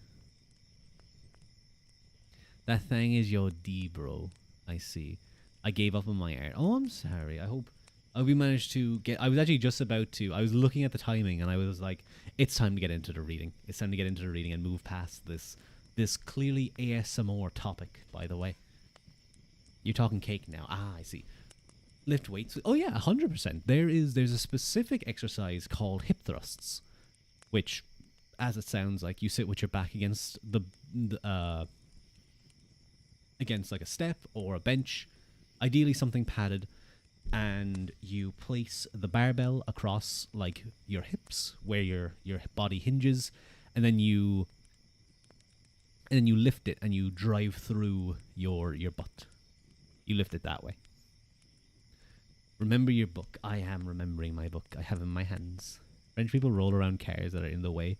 That thing is your D, bro. I see. I gave up on my art. Oh, I'm sorry. I hope we managed to get... I was actually just about to... I was looking at the timing and I was like, it's time to get into the reading. It's time to get into the reading and move past this clearly ASMR topic, by the way. You're talking cake now. Ah, I see. Lift weights. Oh, yeah, 100%. There's a specific exercise called hip thrusts, which, as it sounds like, you sit with your back against against like a step or a bench, ideally something padded, and you place the barbell across like your hips where your body hinges, and then you lift it and you drive through your butt. You lift it that way. Remember your book. I am remembering my book. I have it in my hands. French people roll around cars that are in the way.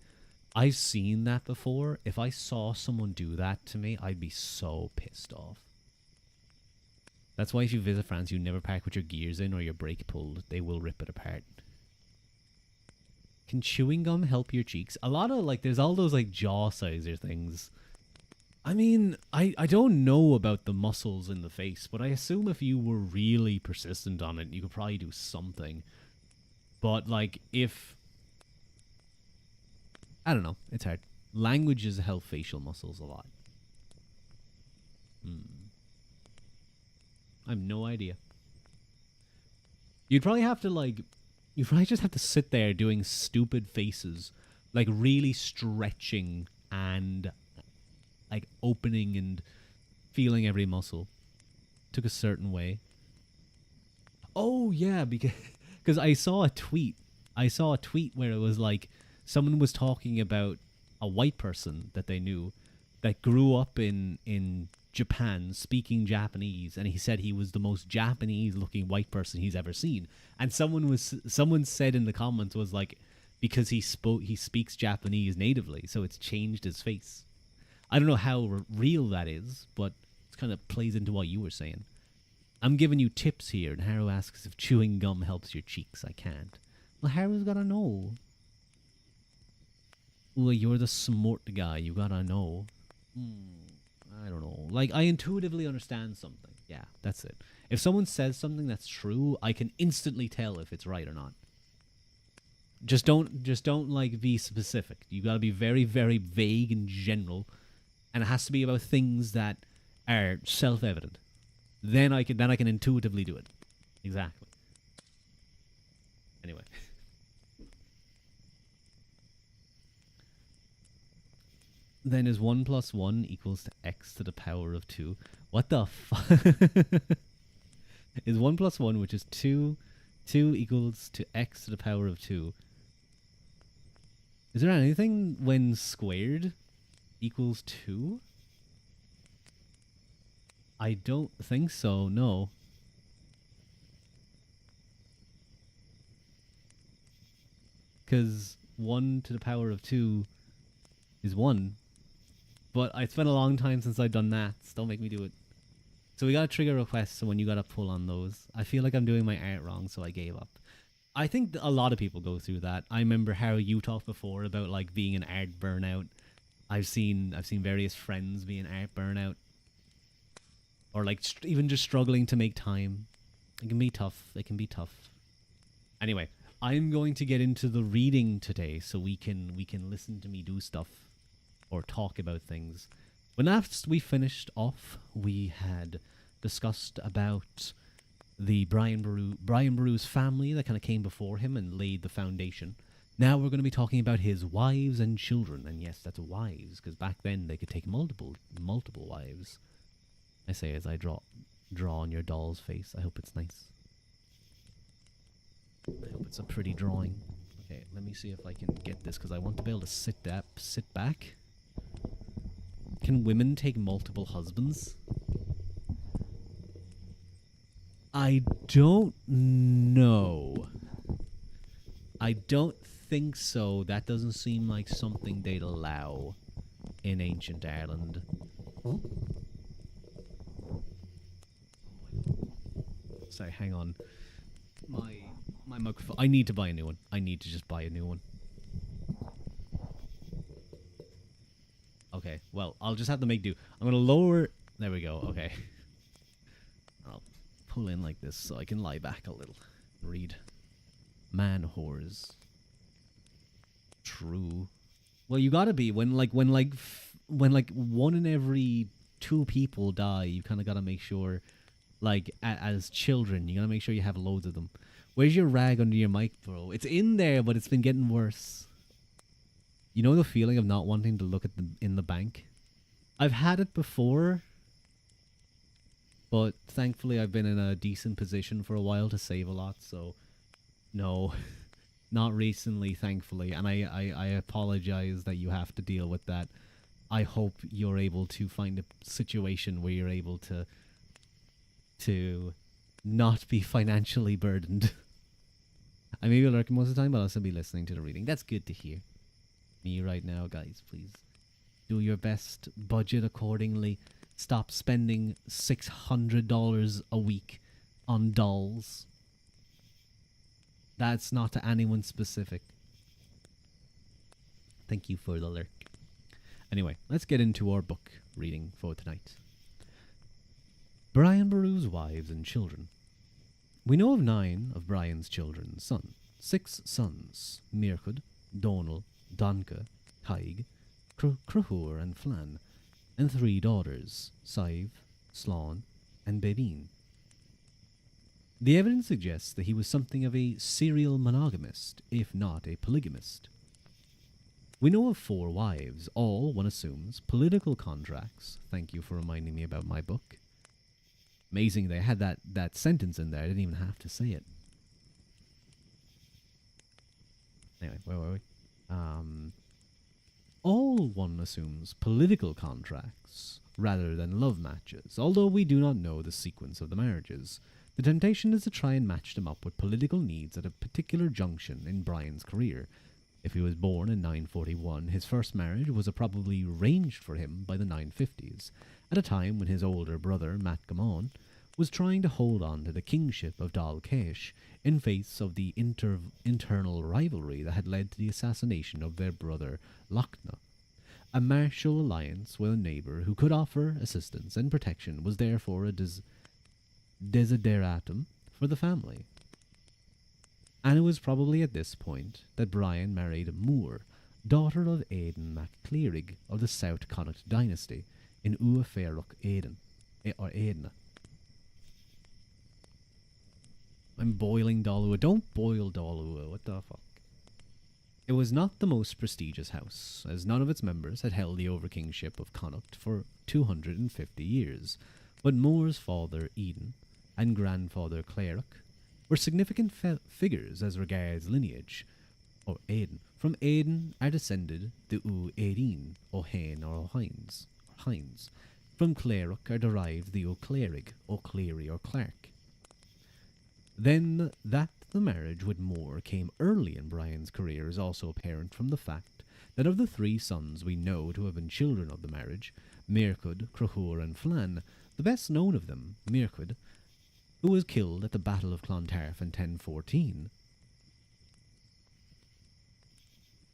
I've seen that before. If I saw someone do that to me, I'd be so pissed off. That's why if you visit France, you never park with your gears in or your brake pulled. They will rip it apart. Can chewing gum help your cheeks? A lot of, like, there's all those, like, jaw sizer things. I mean, I don't know about the muscles in the face, but I assume if you were really persistent on it, you could probably do something. But, like, if... I don't know. It's hard. Languages help facial muscles a lot. I have no idea. You'd probably have to, like... You'd probably just have to sit there doing stupid faces. Like, really stretching and... like, opening and feeling every muscle. Took a certain way. Oh, yeah, because I saw a tweet. I saw a tweet where it was, like... Someone was talking about a white person that they knew that grew up in Japan speaking Japanese, and he said he was the most Japanese-looking white person he's ever seen. And someone said in the comments was like, because he speaks Japanese natively, so it's changed his face. I don't know how real that is, but it kind of plays into what you were saying. I'm giving you tips here, and Haru asks if chewing gum helps your cheeks. I can't. Well, Haru's gotta know. Well, you're the smart guy. You gotta know. I don't know. Like, I intuitively understand something. Yeah, that's it. If someone says something that's true, I can instantly tell if it's right or not. Just don't like be specific. You gotta be very, very vague and general, and it has to be about things that are self-evident. Then I can intuitively do it. Exactly. Anyway. Then is 1 plus 1 equals to x to the power of 2. What the fuck? Is 1 plus 1, which is 2, 2 equals to x to the power of 2. Is there anything when squared equals 2? I don't think so, no. Because 1 to the power of 2 is 1. But it's been a long time since I've done maths. Don't make me do it. So we got to trigger requests, so when you got to pull on those. I feel like I'm doing my art wrong, so I gave up. I think a lot of people go through that. I remember how you talked before about like being an art burnout. I've seen various friends being art burnout. Or like even just struggling to make time. It can be tough. It can be tough. Anyway, I'm going to get into the reading today so we can listen to me do stuff or talk about things. When after we finished off, we had discussed about the Brian Boru's family that kind of came before him and laid the foundation. Now we're going to be talking about his wives and children, and yes, that's wives, because back then they could take multiple wives. I say as I draw on your doll's face. I hope it's nice. I hope it's a pretty drawing. Okay, let me see if I can get this, because I want to be able to sit back. Can women take multiple husbands? I don't know. I don't think so. That doesn't seem like something they'd allow in ancient Ireland. Sorry, hang on. My microphone. I need to buy a new one. I need to just buy a new one. Okay, well, I'll just have to make do. I'm going to lower... There we go, okay. I'll pull in like this so I can lie back a little. Read. Man whores. True. Well, you gotta be. When one in every 2 people die, you kind of gotta make sure, like, as children, you gotta make sure you have loads of them. Where's your rag under your mic, bro? It's in there, but it's been getting worse. You know the feeling of not wanting to look at in the bank? I've had it before, but thankfully I've been in a decent position for a while to save a lot, so no, not recently, thankfully, and I apologize that you have to deal with that. I hope you're able to find a situation where you're able to not be financially burdened. I may be lurking most of the time, but I'll still be listening to the reading. That's good to hear. Me right now, guys, please do your best, budget accordingly, stop spending $600 a week on dolls. That's not to anyone specific. Thank you for the lurk. Anyway, let's get into our book reading for tonight. Brian Boru's wives and children. We know of 9 of Brian's children's sons. 6 sons, Mirchud, Donal, Donca, Taig, Cruhur and Flan, and 3 daughters, Sive, Slán, and Bebin. The evidence suggests that he was something of a serial monogamist, if not a polygamist. We know of 4 wives, all, one assumes, political contracts. Thank you for reminding me about my book. Amazing they had that sentence in there. I didn't even have to say it. Anyway, where were we? All, one assumes, political contracts rather than love matches, although we do not know the sequence of the marriages. The temptation is to try and match them up with political needs at a particular junction in Brian's career. If he was born in 941, his first marriage was probably arranged for him by the 950s, at a time when his older brother, Mat Gamon, was trying to hold on to the kingship of Dal Caish in face of the internal rivalry that had led to the assassination of their brother Lochna. A martial alliance with a neighbour who could offer assistance and protection was therefore a desideratum for the family. And it was probably at this point that Brian married Moore, daughter of Aidan MacClearig of the South Connacht dynasty in Uaferoch Aidan, or Aidna. I'm boiling Dolua. Don't boil Dolua. What the fuck? It was not the most prestigious house, as none of its members had held the overkingship of Connacht for 250 years, but Moore's father Eden and grandfather Clairach were significant figures as regards lineage, or Aden. From Aden are descended the Aideen, O'Hain or O'Hines. From Clairach are derived the O'Clairig, O'Cleary or Clark. Then that the marriage with Moore came early in Brian's career is also apparent from the fact that of the three sons we know to have been children of the marriage, Mircud, Crochur and Flann, the best known of them, Mircud, who was killed at the Battle of Clontarf in 1014.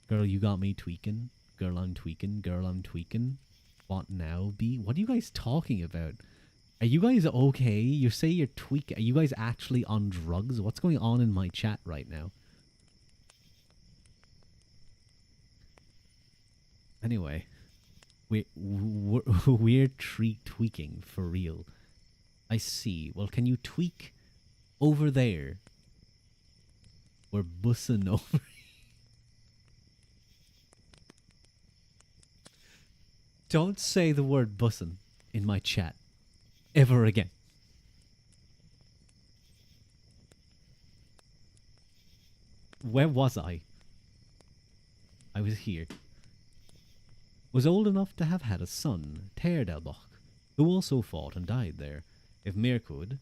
Girl, you got me tweaking. Girl, I'm tweaking. Girl, I'm tweaking. What now, B? What are you guys talking about? Are you guys okay? You say you're tweaking. Are you guys actually on drugs? What's going on in my chat right now? Anyway, we're tweaking for real. I see. Well, can you tweak over there? We're bussing over. Don't say the word bussin' in my chat ever again. Where was I? I was here. Was old enough to have had a son, Terdelbach, who also fought and died there. If Mircud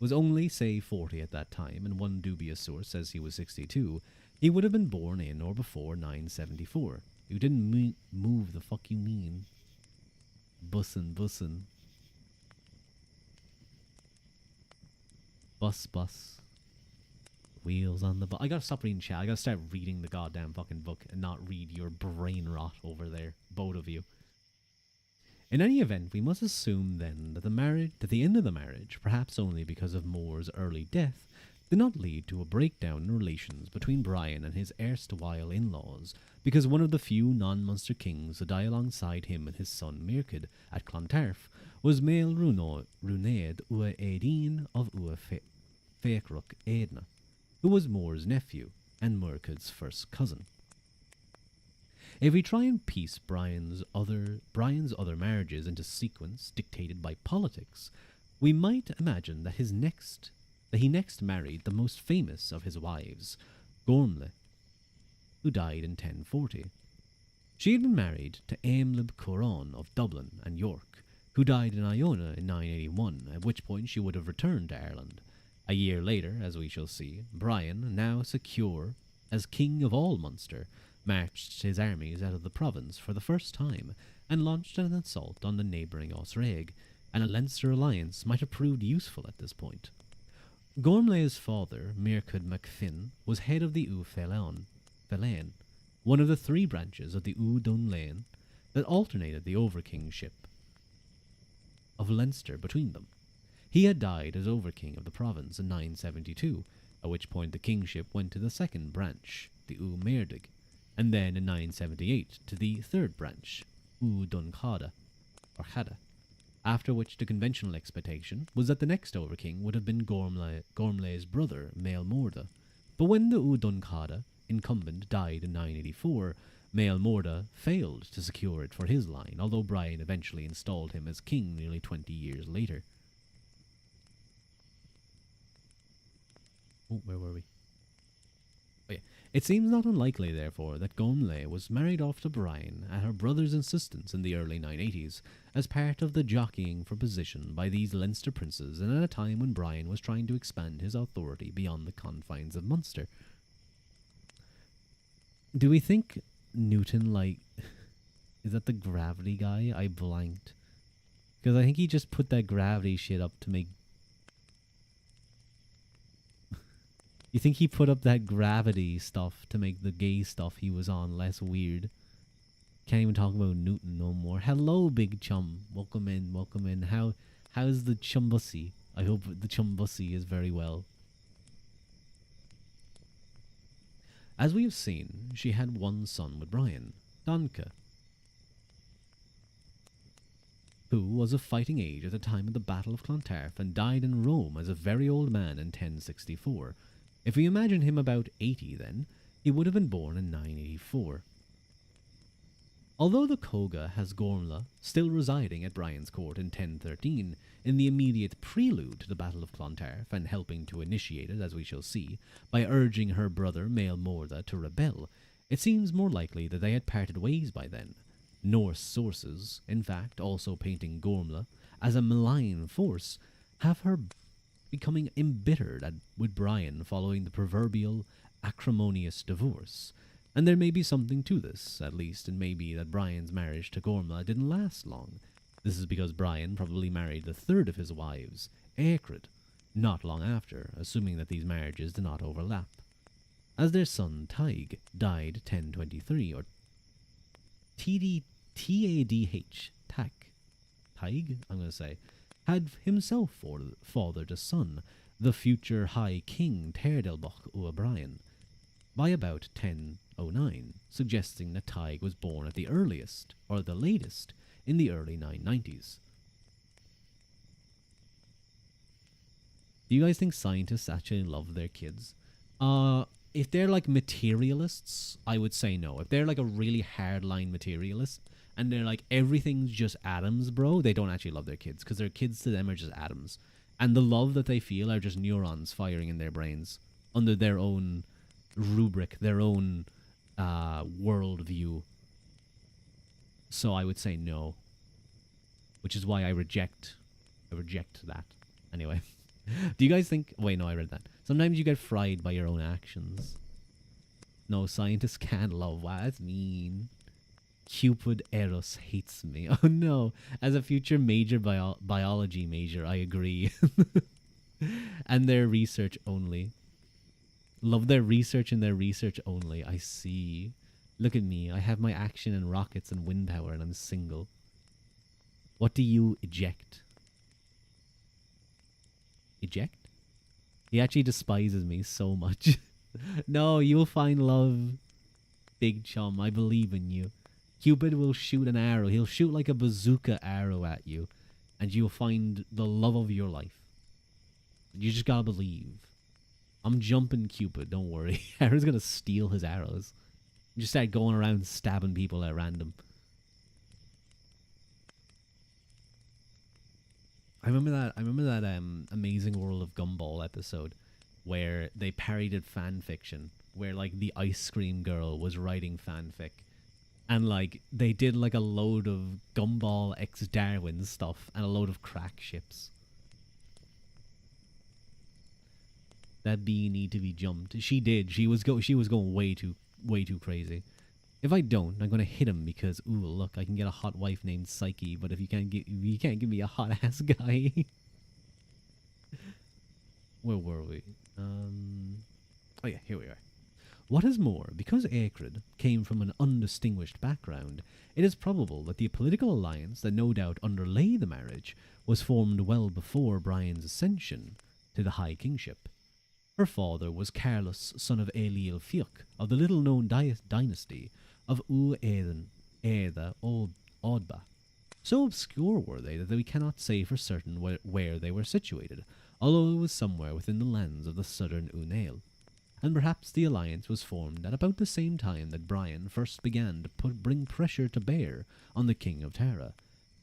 was only, say, 40 at that time, and one dubious source says he was 62, he would have been born in or before 974. You didn't move, the fuck you mean? Bussin'. Bus. Wheels on the bus. I gotta stop reading chat. I gotta start reading the goddamn fucking book and not read your brain rot over there, both of you. In any event, we must assume then that the end of the marriage, perhaps only because of Moore's early death, did not lead to a breakdown in relations between Brian and his erstwhile in-laws, because one of the few non-Munster kings to die alongside him and his son Mircud at Clontarf was Mael Runaid Ua Aideen of Ua Feicruch Aedna, who was Moore's nephew and Mircud's first cousin. If we try and piece Brian's other marriages into sequence dictated by politics, we might imagine that he next married the most famous of his wives, Gormlai, who died in 1040. She had been married to Aimlib Cuaran of Dublin and York, who died in Iona in 981, at which point she would have returned to Ireland. A year later, as we shall see, Brian, now secure as king of all Munster, marched his armies out of the province for the first time and launched an assault on the neighbouring Osraig, and a Leinster alliance might have proved useful at this point. Gormlai's father, Mircud MacFinn, was head of the Felain, one of the three branches of the Dunlain that alternated the overkingship of Leinster between them. He had died as overking of the province in 972, at which point the kingship went to the second branch, the Merdig, and then in 978 to the third branch, Duncada, or Chada, after which the conventional expectation was that the next overking would have been Gormlai's brother, Mael Morda. But when the Duncada incumbent died in 984, Mael Morda failed to secure it for his line, although Brian eventually installed him as king nearly 20 years later. Oh, where were we? Oh, yeah. It seems not unlikely, therefore, that Gormlai was married off to Brian at her brother's insistence in the early 980s, as part of the jockeying for position by these Leinster princes, and at a time when Brian was trying to expand his authority beyond the confines of Munster. Do we think Newton, is that the gravity guy? I blanked. Because I think he just put that gravity shit up to make... You think he put up that gravity stuff to make the gay stuff he was on less weird? Can't even talk about Newton no more. Hello, big chum. Welcome in. How's the chumbussy? I hope the chumbussy is very well. As we have seen, she had one son with Brian, Donca, who was of fighting age at the time of the Battle of Clontarf and died in Rome as a very old man in 1064. If we imagine him about 80 then, He would have been born in 984. Although the Koga has Gormla still residing at Brian's court in 1013, in the immediate prelude to the Battle of Clontarf, and helping to initiate it, as we shall see, by urging her brother Mael Morda to rebel, it seems more likely that they had parted ways by then. Norse sources, in fact, also painting Gormla as a malign force, have her becoming embittered with Brian following the proverbial acrimonious divorce. And there may be something to this, at least it may be that Brian's marriage to Gormla didn't last long. This is because Brian probably married the third of his wives, Eachred, not long after, assuming that these marriages did not overlap. As their son Taig died 1023, or Tadh, Taig, I'm going to say, had himself fathered a son, the future High King Terdelbach O'Brien, by about 1009, suggesting that Taig was born at the earliest, or the latest, in the early 990s. Do you guys think scientists actually love their kids? If they're like materialists, I would say no. If they're like a really hardline materialist, and they're like, everything's just atoms, bro, they don't actually love their kids, because their kids to them are just atoms. And the love that they feel are just neurons firing in their brains under their own rubric, their own worldview. So I would say no, which is why I reject that. Anyway, do you guys think? Wait, no, I read that. Sometimes you get fried by your own actions. No, scientists can't love. Wow, that's mean. Cupid Eros hates me. Oh no! As a future major biology major, I agree. And their research only. Love their research and their research only. I see. Look at me. I have my action and rockets and wind power, and I'm single. What do you eject? Eject? He actually despises me so much. No, you'll find love, big chum. I believe in you. Cupid will shoot an arrow. He'll shoot like a bazooka arrow at you, and you'll find the love of your life. You just gotta believe. I'm jumping Cupid, don't worry. Aaron's gonna steal his arrows. Just start going around stabbing people at random. I remember that Amazing World of Gumball episode where they parodied fan fiction, where like the ice cream girl was writing fanfic, and like they did like a load of Gumball X Darwin stuff and a load of crack ships. That bee need to be jumped. She did. She was going way too crazy. If I don't, I'm gonna hit him because ooh, look, I can get a hot wife named Psyche. But if you can't give me a hot ass guy. Where were we? Oh yeah, here we are. What is more, because Eachred came from an undistinguished background, it is probable that the political alliance that no doubt underlay the marriage was formed well before Brian's ascension to the high kingship. Her father was Carlos, son of Ailill Fiach, of the little-known dynasty of Ueda Odba. So obscure were they that we cannot say for certain where they were situated, although it was somewhere within the lands of the southern Unail. And perhaps the alliance was formed at about the same time that Brian first began to bring pressure to bear on the King of Tara,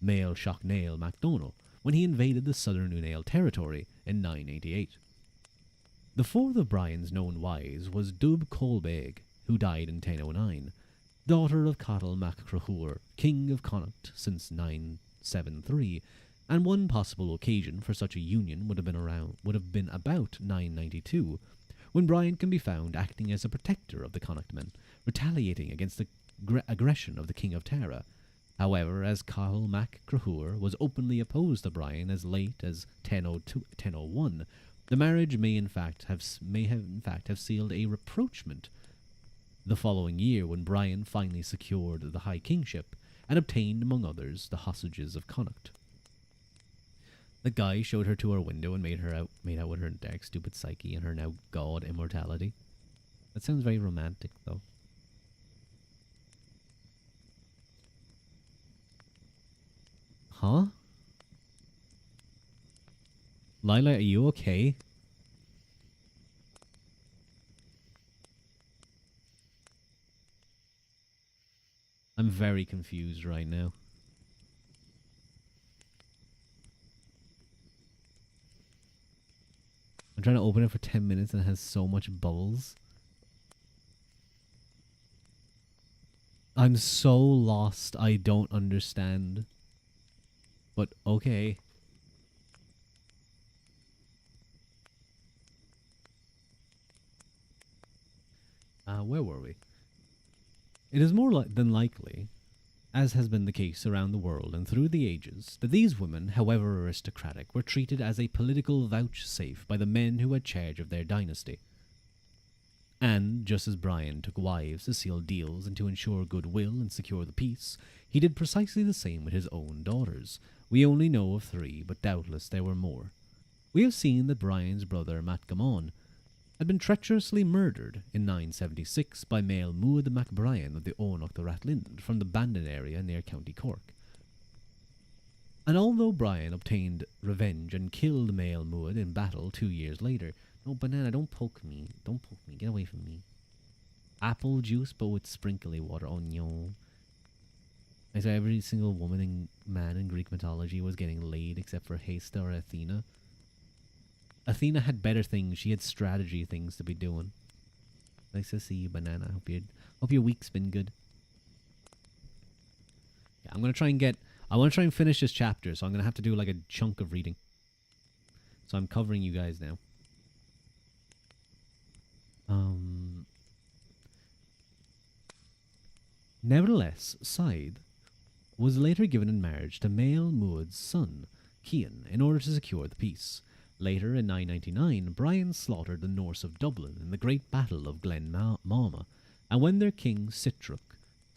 Mael Shocknail MacDonald, when he invaded the southern Unail territory in 988. The fourth of Brian's known wives was Dub Colbeg, who died in 1009, daughter of Catal Mac Crahur, king of Connacht since 973, and one possible occasion for such a union would have been about 992, when Brian can be found acting as a protector of the Connachtmen, retaliating against the aggression of the King of Tara. However, as Catal Mac Crahur was openly opposed to Brian as late as 1001, the marriage may in fact have sealed a rapprochement the following year when Brian finally secured the high kingship and obtained, among others, the hostages of Connacht. The guy showed her to her window and made out with her dark, stupid psyche and her now god immortality. That sounds very romantic, though. Huh? Lila, are you okay? I'm very confused right now. I'm trying to open it for 10 minutes and it has so much bubbles. I'm so lost, I don't understand. But okay. Where were we? It is more than likely, as has been the case around the world and through the ages, that these women, however aristocratic, were treated as a political vouchsafe by the men who had charge of their dynasty. And, just as Brian took wives to seal deals and to ensure goodwill and secure the peace, he did precisely the same with his own daughters. We only know of 3, but doubtless there were more. We have seen that Brian's brother Matgamon had been treacherously murdered in 976 by Mael Muad MacBrien of the Ornoch the Ratlind from the Bandon area near County Cork. And although Brian obtained revenge and killed Mael Muad in battle 2 years later, no, Banana, don't poke me. Don't poke me. Get away from me. Apple juice, but with sprinkly water. Oh, no. I said every single woman and man in Greek mythology was getting laid except for Hesta or Athena. Athena had better things. She had strategy things to be doing. Nice to see you, Banana. Hope your week's been good. Yeah, I want to try and finish this chapter, so I'm gonna have to do like a chunk of reading. So I'm covering you guys now. Nevertheless, Said was later given in marriage to Mael Muad's son, Cian, in order to secure the peace. Later, in 999, Brian slaughtered the Norse of Dublin in the Great Battle of Glen Mama, and when their king Sitruk,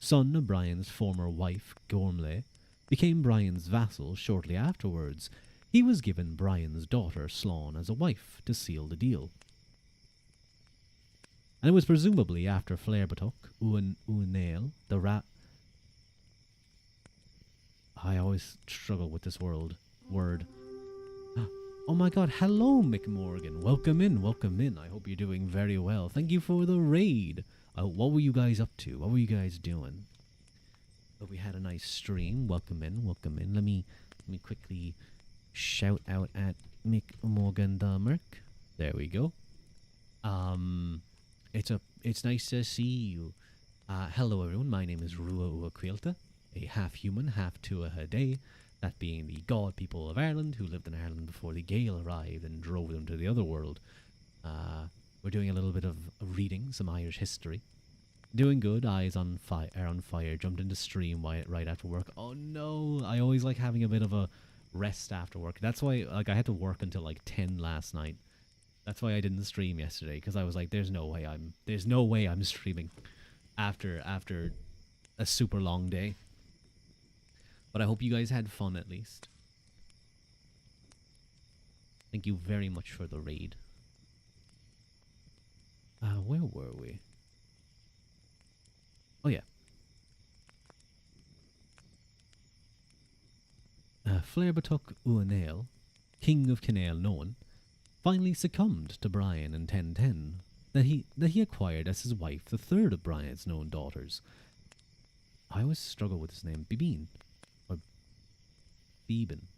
son of Brian's former wife Gormley, became Brian's vassal shortly afterwards, he was given Brian's daughter Slán as a wife to seal the deal. And it was presumably after Flairbatok, Unail, the rat. I always struggle with this word. Oh my god, hello Mick Morgan. Welcome in, welcome in. I hope you're doing very well. Thank you for the raid. What were you guys up to? What were you guys doing? Hope we had a nice stream. Welcome in, welcome in. Let me quickly shout out at Mick Morgan the Merc. There we go. It's nice to see you. Hello everyone, my name is Ruadh Uaquilta, a half-human, half-Tuatha, that being the god people of Ireland who lived in Ireland before the Gael arrived and drove them to the other world. We're doing a little bit of reading, some Irish history. Doing good, eyes on fire, jumped into stream right after work. Oh no, I always like having a bit of a rest after work. That's why I had to work until like 10 last night. That's why I didn't stream yesterday, because I was like, there's no way I'm streaming after a super long day. But I hope you guys had fun at least. Thank you very much for the raid. Where were we? Oh yeah. Flairbatok Uanail, king of Kinnail Noan, finally succumbed to Brian in 1010, that he acquired as his wife the third of Brian's known daughters. I always struggle with his name, Bibin, or Beben,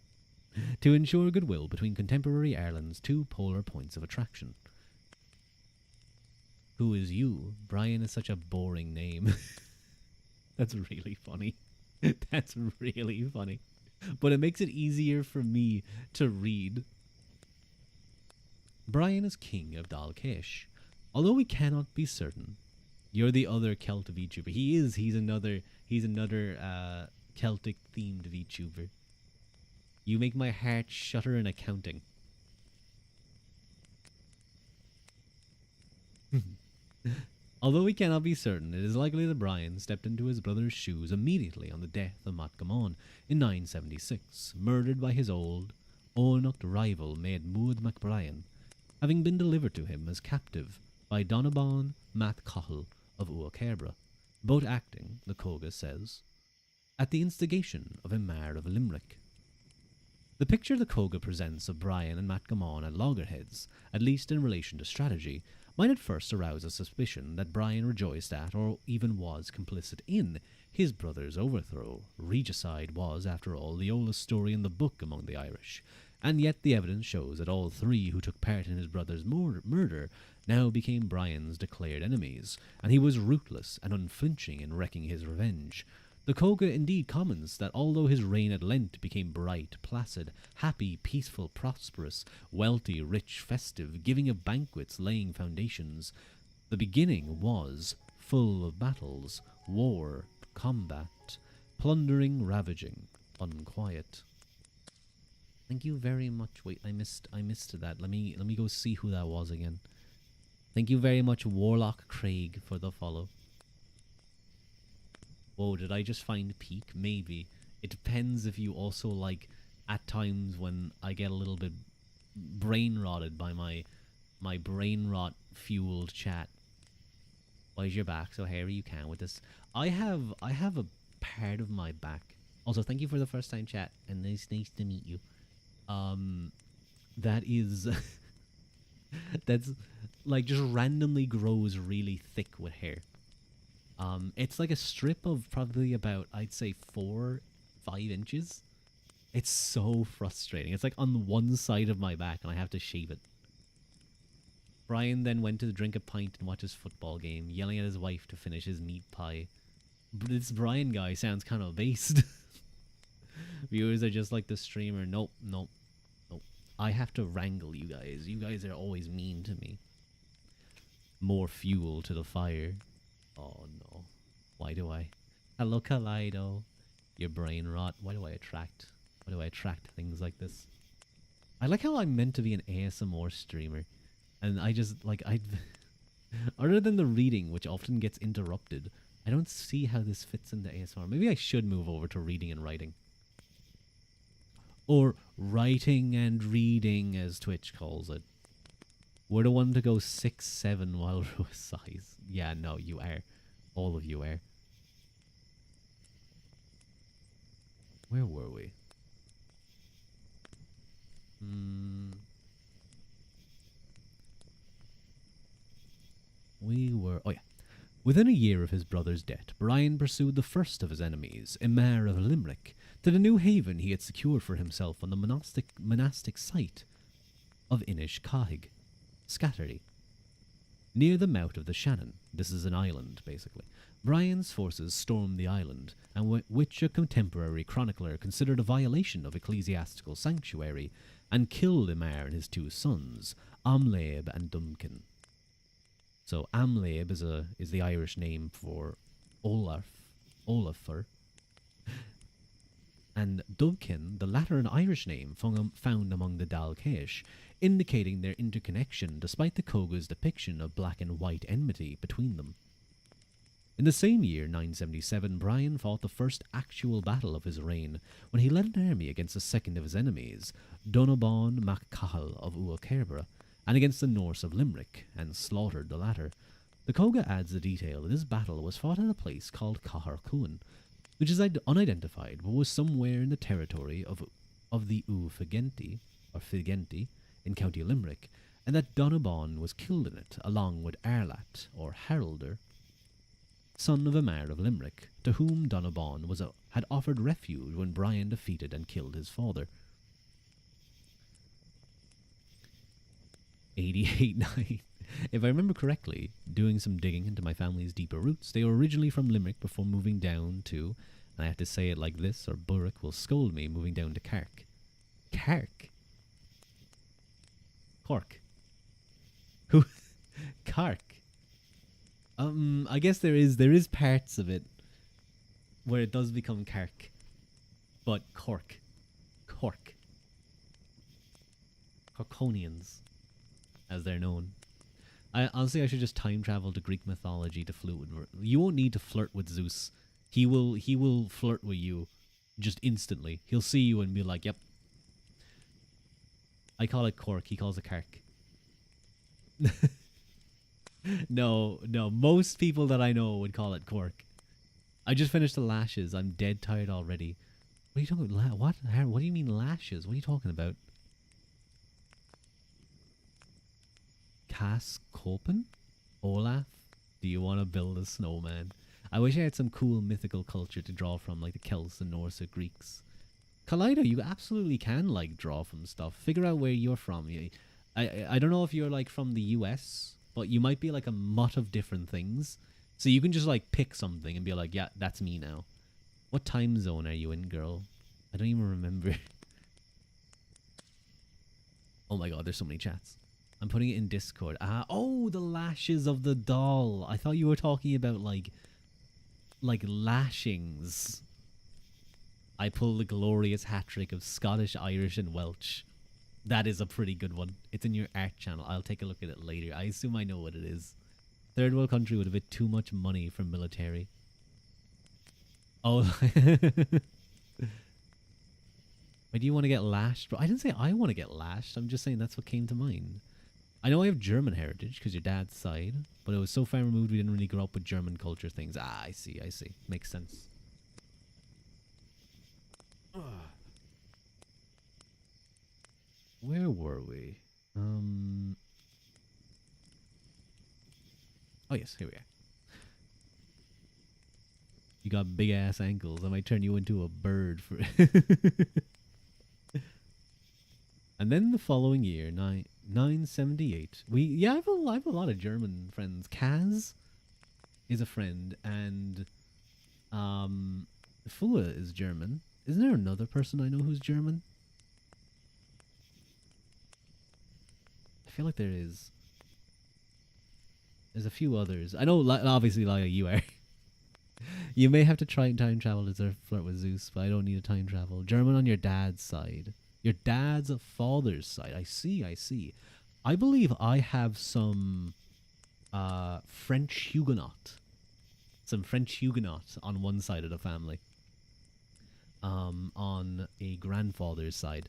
to ensure goodwill between contemporary Ireland's 2 polar points of attraction. Who is you? Brian is such a boring name. That's really funny. That's really funny. But it makes it easier for me to read. Brian is king of Dalkesh. Although we cannot be certain. You're the other Celtic VTuber. He's another Celtic themed VTuber. You make my heart shudder in accounting. Although we cannot be certain, it is likely that Brian stepped into his brother's shoes immediately on the death of Matgamon in 976, murdered by his old, Ornoch rival Maid Muad MacBrien, having been delivered to him as captive by Donoban Matt Cahill of Uaquebra, both acting, the Coga says, at the instigation of Imar of Limerick. The picture the Coga presents of Brian and Matgamon at loggerheads, at least in relation to strategy, might at first arouse a suspicion that Brian rejoiced at, or even was complicit in, his brother's overthrow. Regicide was, after all, the oldest story in the book among the Irish, and yet the evidence shows that all three who took part in his brother's murder now became Brian's declared enemies, and he was ruthless and unflinching in wreaking his revenge. The Coga indeed comments that although his reign at Lent became bright, placid, happy, peaceful, prosperous, wealthy, rich, festive, giving of banquets, laying foundations, the beginning was full of battles, war, combat, plundering, ravaging, unquiet. Thank you very much. Wait, I missed that. Let me go see who that was again. Thank you very much, Warlock Craig, for the follow. Whoa, did I just find peak? Maybe. It depends if you also like at times when I get a little bit brain rotted by my brain rot fueled chat. Why is your back so hairy? You can with this. I have a part of my back. Also, thank you for the first time chat, and it's nice to meet you. That is that's like just randomly grows really thick with hair. It's like a strip of probably about, I'd say 4-5 inches. It's so frustrating. It's like on one side of my back and I have to shave it. Brian then went to drink a pint and watch his football game, yelling at his wife to finish his meat pie. But this Brian guy sounds kind of based. Viewers are just like the streamer. Nope. I have to wrangle you guys. You guys are always mean to me. More fuel to the fire. Oh no. Why do I? Hello, Kaleido. Your brain rot. Why do I attract things like this? I like how I'm meant to be an ASMR streamer. And I just, like, other than the reading, which often gets interrupted, I don't see how this fits into ASMR. Maybe I should move over to reading and writing. Or writing and reading, as Twitch calls it. We're the one to go 6'7" while we're size. Yeah, no, you are. All of you are. Where were we? Oh yeah. Within a year of his brother's death, Brian pursued the first of his enemies, Emer of Limerick, to the new haven he had secured for himself on the monastic site of Inishcahig, Scatterdy. Near the mouth of the Shannon, this is an island, basically, Brian's forces stormed the island, and which a contemporary chronicler considered a violation of ecclesiastical sanctuary, and killed Emer and his 2 sons, Amlaeb and Duncan. So Amlaeb is the Irish name for Olafur, and Duncan, the latter an Irish name found among the Dalcash, indicating their interconnection despite the Coga's depiction of black and white enmity between them. In the same year, 977, Brian fought the first actual battle of his reign when he led an army against the second of his enemies, Donabon mac Cahal of Uakerbra, and against the Norse of Limerick, and slaughtered the latter. The Coga adds the detail that this battle was fought at a place called Cahar Cuan, which is unidentified but was somewhere in the territory of the Figenti, or Figenti, in County Limerick, and that Donabon was killed in it, along with Arlat, or Haralder, son of Emer of Limerick, to whom Donabon had offered refuge when Brian defeated and killed his father. 88-9. If I remember correctly, doing some digging into my family's deeper roots, they were originally from Limerick before moving down to, and I have to say it like this or Burrick will scold me, moving down to Cark. Cark? Cork. Who? Cark. I guess there is parts of it where it does become Cark. But Cork. Corkonians, as they're known. Honestly, I should just time travel to Greek mythology to flirt with. You won't need to flirt with Zeus. He will flirt with you just instantly. He'll see you and be like, "Yep." I call it Cork. He calls it Cark. No. Most people that I know would call it Cork. I just finished the Lashes. I'm dead tired already. What are you talking about? What? What do you mean Lashes? What are you talking about? Cass Copen? Olaf? Do you want to build a snowman? I wish I had some cool mythical culture to draw from, like the Celts, the Norse, or Greeks. Kaleido, you absolutely can like draw from stuff. Figure out where you're from. I don't know if you're like from the US, but you might be like a mutt of different things. So you can just like pick something and be like, yeah, that's me now. What time zone are you in, girl? I don't even remember. Oh my god, there's so many chats. I'm putting it in Discord. Oh, the lashes of the doll. I thought you were talking about like lashings. I pulled the glorious hat trick of Scottish, Irish, and Welsh. That is a pretty good one. It's in your art channel. I'll take a look at it later. I assume I know what it is. Third world country with a bit too much money for military. Oh. Why do you want to get lashed, bro? I didn't say I want to get lashed. I'm just saying that's what came to mind. I know I have German heritage because your dad's side, but it was so far removed we didn't really grow up with German culture things. I see. Makes sense. Where were we? Oh yes, here we are. You got big ass ankles. I might turn you into a bird for. And then the following year, 978. I have a lot of German friends. Kaz is a friend, and Fua is German. Isn't there another person I know who's German? I feel like there is. There's a few others. I know, obviously, Laya, you are. You may have to try and time travel to flirt with Zeus, but I don't need a time travel. German on your dad's side. Your dad's father's side. I see. I believe I have some French Huguenot. Some French Huguenot on one side of the family. On a grandfather's side.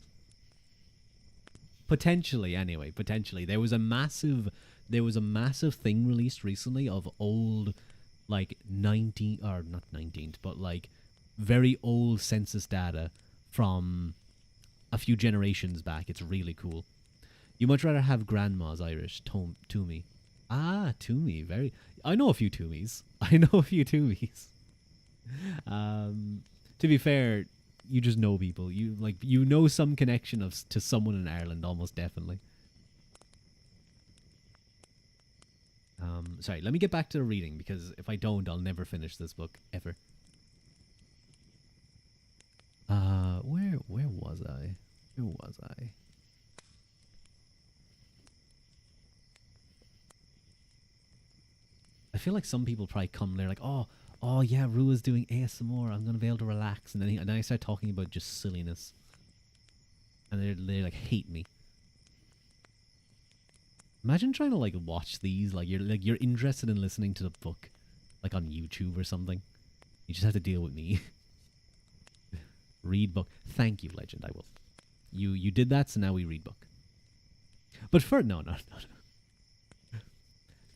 Potentially, anyway. Potentially. There was a massive thing released recently of old, like, not 19th, but like very old census data from a few generations back. It's really cool. You much rather have grandma's Irish, Toomey. Toomey, I know a few Toomeys. To be fair, you just know people. You know some connection to someone in Ireland, almost definitely. Sorry, let me get back to the reading, because if I don't, I'll never finish this book, ever. Where was I? I feel like some people probably come there like, oh yeah, Rua's doing ASMR, I'm gonna be able to relax, and then I start talking about just silliness, and they like hate me. Imagine trying to like watch these, like you're interested in listening to the book, like on YouTube or something. You just have to deal with me. Read book. Thank you, Legend. I will. You did that, so now we read book. But no.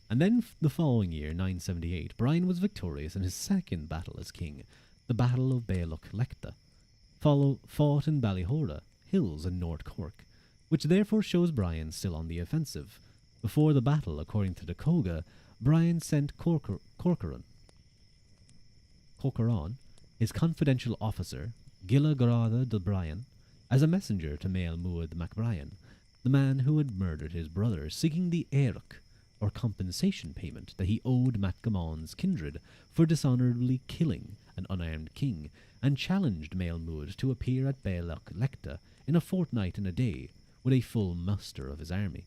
And then the following year, 978, Brian was victorious in his second battle as king, the Battle of Bailloch Lecta, fought in Ballihora Hills in North Cork, which therefore shows Brian still on the offensive. Before the battle, according to the Koga, Brian sent Corcoran, his confidential officer, Gilla Garada de Brian, as a messenger to Mael Muad MacBrien, the man who had murdered his brother, seeking the Éireach, or compensation payment that he owed Macgamon's kindred for dishonourably killing an unarmed king, and challenged Mael Muad to appear at Bailloch Lecta in a fortnight and a day, with a full muster of his army.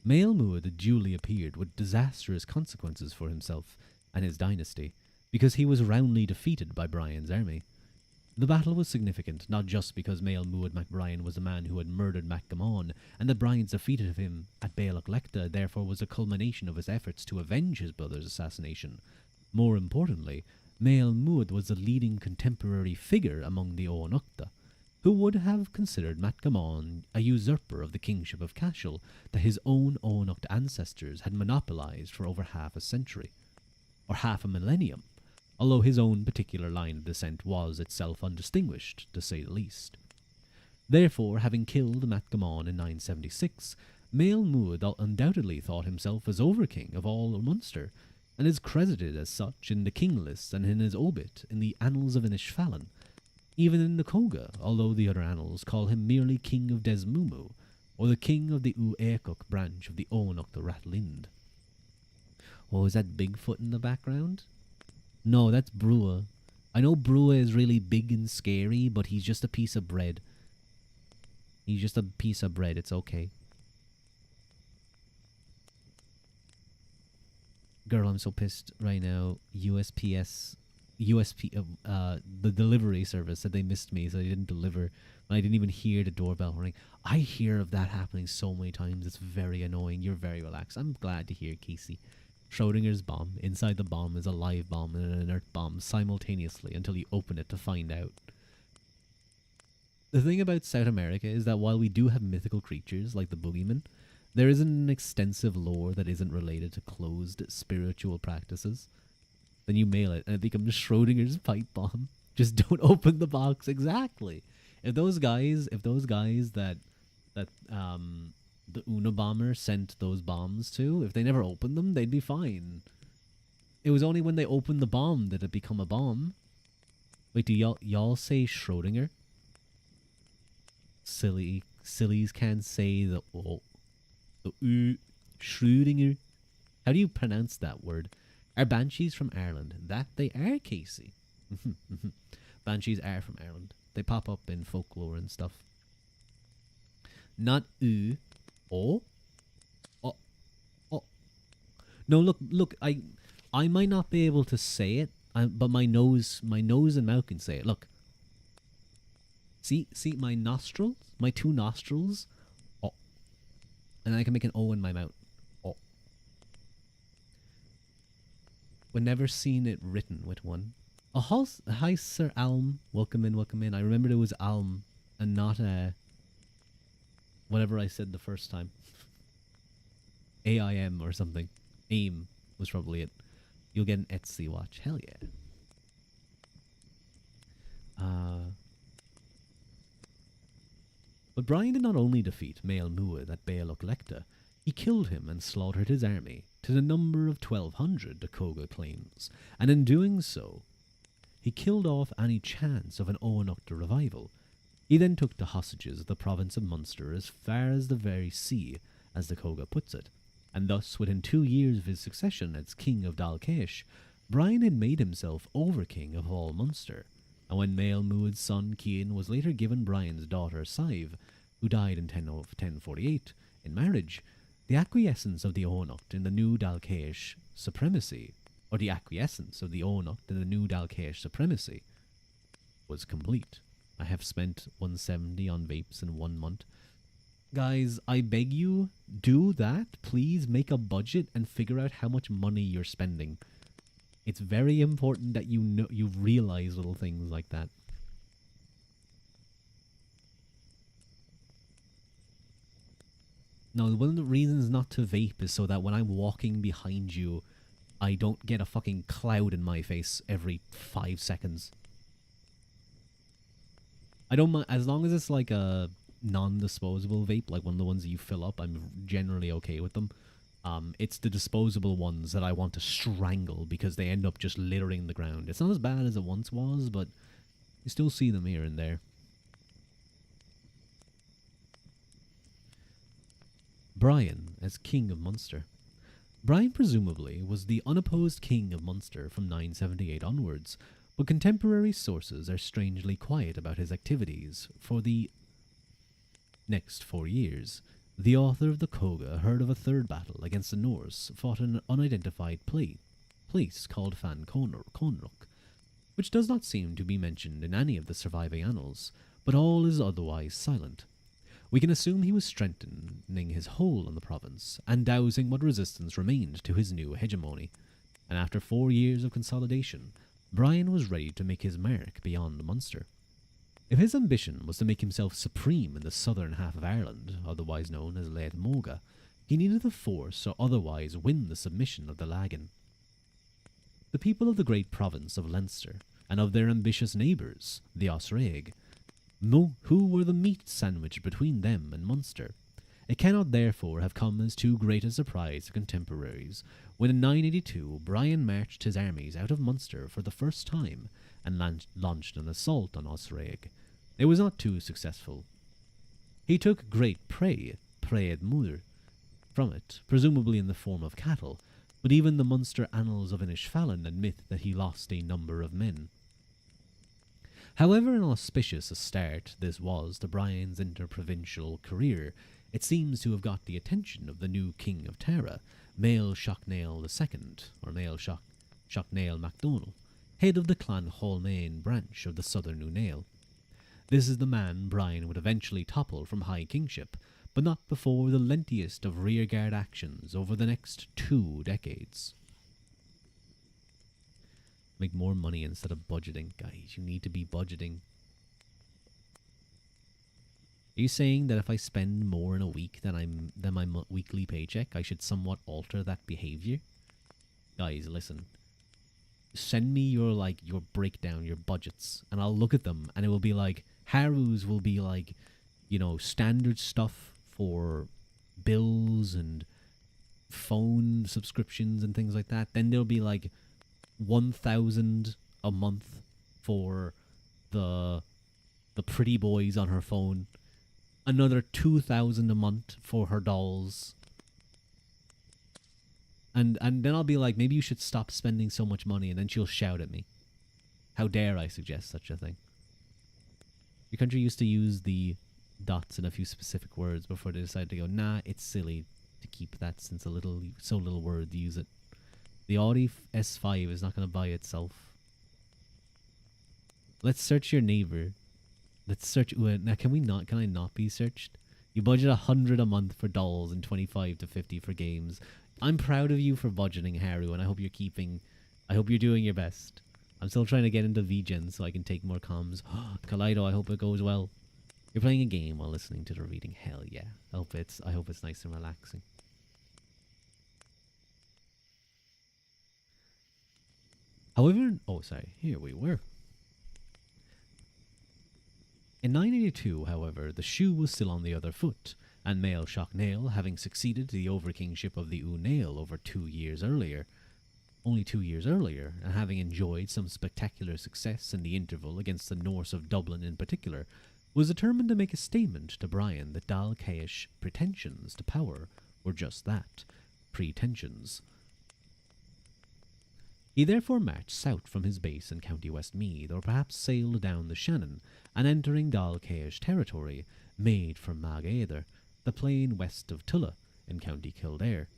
Mael Muad duly appeared with disastrous consequences for himself and his dynasty, because he was roundly defeated by Brian's army. The battle was significant not just because Mael Muad MacBrien was the man who had murdered Macgamon, and that Brian's defeat of him at Bailloch Lecta therefore was a culmination of his efforts to avenge his brother's assassination. More importantly, Mael Muad was the leading contemporary figure among the Oanukta, who would have considered Macgamon a usurper of the kingship of Cashel that his own Oanukt ancestors had monopolized for over half a century, or half a millennium, although his own particular line of descent was itself undistinguished, to say the least. Therefore, having killed Macgamon in 976, Mael Muad undoubtedly thought himself as Overking of all Munster, and is credited as such in the king lists and in his obit in the Annals of Inishfallen, even in the Koga, although the other annals call him merely King of Desmumu, or the King of the Uekuk branch of the Oanok the Ratlind. Oh, is that Bigfoot in the background? No, that's Brua. I know Brua is really big and scary, but he's just a piece of bread. He's just a piece of bread, it's okay. Girl, I'm so pissed right now. The delivery service said they missed me, so they didn't deliver. I didn't even hear the doorbell ring. I hear of that happening so many times. It's very annoying. You're very relaxed. I'm glad to hear, Casey. Schrodinger's bomb. Inside the bomb is a live bomb and an inert bomb simultaneously until you open it to find out. The thing about South America is that while we do have mythical creatures like the boogeyman, there isn't an extensive lore that isn't related to closed spiritual practices. Then you mail it and it becomes Schrodinger's pipe bomb. Just don't open the box. Exactly. If those guys that the Unabomber sent those bombs to, if they never opened them, they'd be fine. It was only when they opened the bomb that it become a bomb. Wait, do y'all say Schrodinger? Sillies can't say the Schrodinger. How do you pronounce that word? Are banshees from Ireland? That they are, Casey. Banshees are from Ireland. They pop up in folklore and stuff. Not oh. No, look. I might not be able to say it, but my nose and mouth can say it. Look. See my nostrils, my two nostrils. Oh, and I can make an O in my mouth. Oh. But never seen it written with one. Oh, hi, Sir Alm. Welcome in. I remembered it was Alm and not whatever I said the first time. AIM or something. AIM was probably it. You'll get an Etsy watch. Hell yeah. But Brian did not only defeat Mael Muad at Bealach Lecta, he killed him and slaughtered his army to the number of 1,200, the Koga claims, and in doing so, he killed off any chance of an Oanokta revival. He then took to hostages the province of Munster as far as the very sea, as the Koga puts it, and thus within 2 years of his succession as King of Dalkesh, Brian had made himself Overking of all Munster, and when Mael Muad's son Cian was later given Brian's daughter Sive, who died in 1048, in marriage, the acquiescence of the Oanocht in the new Dalkesh supremacy, or the acquiescence of the Oanocht in the new Dalkesh supremacy, was complete. I have spent 170 on vapes in 1 month. Guys, I beg you, do that. Please make a budget and figure out how much money you're spending. It's very important that you realize little things like that. Now, one of the reasons not to vape is so that when I'm walking behind you, I don't get a fucking cloud in my face every 5 seconds. I don't mind, as long as it's like a non-disposable vape, like one of the ones that you fill up, I'm generally okay with them. It's the disposable ones that I want to strangle because they end up just littering the ground. It's not as bad as it once was, but you still see them here and there. Brian as King of Munster. Brian presumably was the unopposed King of Munster from 978 onwards, but contemporary sources are strangely quiet about his activities for the next 4 years. The author of the Koga heard of a third battle against the Norse fought in an unidentified place called Fan Conrock, which does not seem to be mentioned in any of the surviving annals, but all is otherwise silent. We can assume he was strengthening his hold on the province and dousing what resistance remained to his new hegemony, and after 4 years of consolidation, Brian was ready to make his mark beyond Munster. If his ambition was to make himself supreme in the southern half of Ireland, otherwise known as Leith Moga, he needed the force or otherwise win the submission of the Lagan. The people of the great province of Leinster, and of their ambitious neighbours, the Osraig, who were the meat sandwiched between them and Munster, It cannot therefore have come as too great a surprise to contemporaries when in 982 Brian marched his armies out of Munster for the first time and launched an assault on Osraig. It was not too successful. He took great prey, praed mur, from it, presumably in the form of cattle, but even the Munster annals of Inishfallen admit that he lost a number of men. However inauspicious a start this was to Brian's interprovincial career, it seems to have got the attention of the new King of Tara, Mael Shocknail II, or Mael Shocknail MacDonald, head of the Clan Hallmain branch of the Southern Unail. This is the man Brian would eventually topple from high kingship, but not before the lengthiest of rearguard actions over the next 2 decades. Make more money instead of budgeting. Guys, you need to be budgeting. Are you saying that if I spend more in a week than my weekly paycheck, I should somewhat alter that behavior? Guys, listen. Send me your breakdown, your budgets, and I'll look at them, and it will be like, Haru's will be like, standard stuff for bills and phone subscriptions and things like that. Then there'll be like 1,000 a month for the pretty boys on her phone, another 2,000 a month for her dolls, and then I'll be like, maybe you should stop spending so much money, and then she'll shout at me. How dare I suggest such a thing? Your country used to use the dots in a few specific words before they decided to go, nah, it's silly to keep that since so little words use it. The Audi S5 is not going to buy itself. Let's search your neighbor. Let's search. Now, can I not be searched? You budget 100 a month for dolls and 25 to 50 for games. I'm proud of you for budgeting, Haru, and I hope you're doing your best. I'm still trying to get into VGen so I can take more comms. Kaleido, I hope it goes well. You're playing a game while listening to the reading. Hell yeah. I hope it's nice and relaxing. However, here we were. In 982, however, the shoe was still on the other foot, and Mael Shocknail, having succeeded to the overkingship of the Unail over 2 years earlier, and having enjoyed some spectacular success in the interval against the Norse of Dublin in particular, was determined to make a statement to Brian that Dal Caish pretensions to power were just that, pretensions. He therefore marched south from his base in County Westmeath, or perhaps sailed down the Shannon, and entering Dal Caish territory, made for Mag Éidir, the plain west of Tulla, in County Kildare,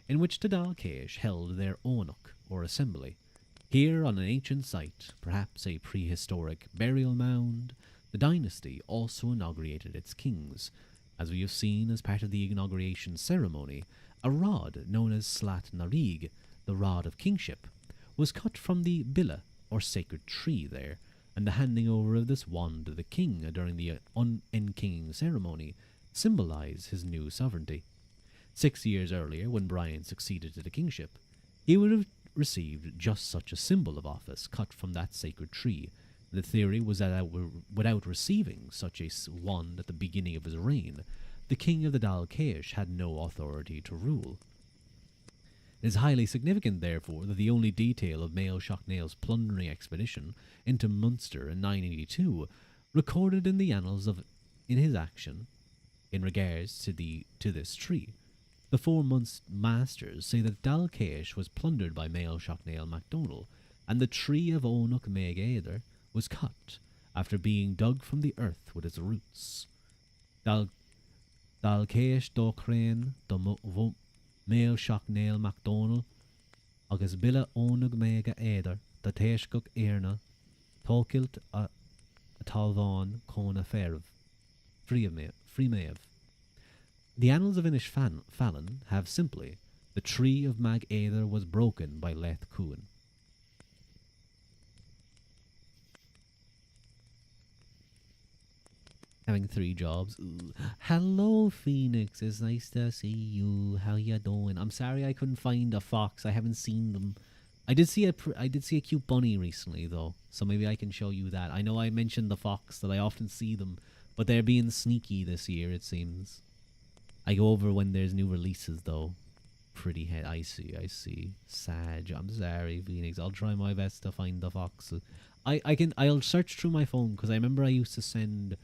in which the Dal Caish held their Onuk, or assembly. Here, on an ancient site, perhaps a prehistoric burial mound, the dynasty also inaugurated its kings. As we have seen as part of the inauguration ceremony, a rod known as Slat Narig, the rod of kingship, was cut from the Billa, or sacred tree there, and the handing over of this wand to the king during the unenkinging ceremony symbolized his new sovereignty. 6 years earlier, when Brian succeeded to the kingship, he would have received just such a symbol of office cut from that sacred tree. The theory was that without receiving such a wand at the beginning of his reign, the king of the Dal Caish had no authority to rule. It is highly significant, therefore, that the only detail of Mael Shocknail's plundering expedition into Munster in 982, recorded in the annals in his action in regards to this tree. The 4 masters say that Dal Caish was plundered by Mael Shocknail MacDonald, and the tree of Onuk Mag Éidir was cut after being dug from the earth with its roots. Dal Caish do Crane do Mael Shocknail MacDonald agus Billa Onuk Mag Éidir da Taishguk Éirna Tókilt a Talván Cóna Ferv Freemev. The annals of Inishfallen have simply, the tree of Mag Éidir was broken by Leth Cuan. Having 3 jobs. Ooh. Hello, Phoenix. It's nice to see you. How you doing? I'm sorry I couldn't find a fox. I haven't seen them. I did see a cute bunny recently, though, so maybe I can show you that. I know I mentioned the fox, that I often see them, but they're being sneaky this year, it seems. I go over when there's new releases though. Pretty head. I see. I see. Sag. I'm sorry, Phoenix. I'll try my best to find the foxes. I can. I'll search through my phone because I remember I used to send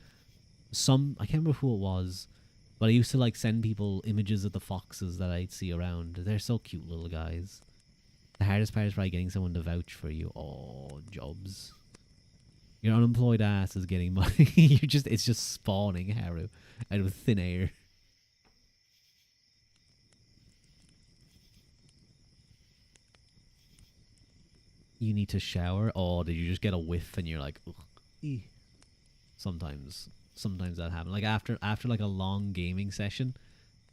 some. I can't remember who it was, but I used to like send people images of the foxes that I'd see around. They're so cute little guys. The hardest part is probably getting someone to vouch for you. Oh, jobs. Your unemployed ass is getting money. It's just spawning Haru out of thin air. You need to shower. Oh, did you just get a whiff and you're like, ugh. Sometimes that happens. Like after like a long gaming session,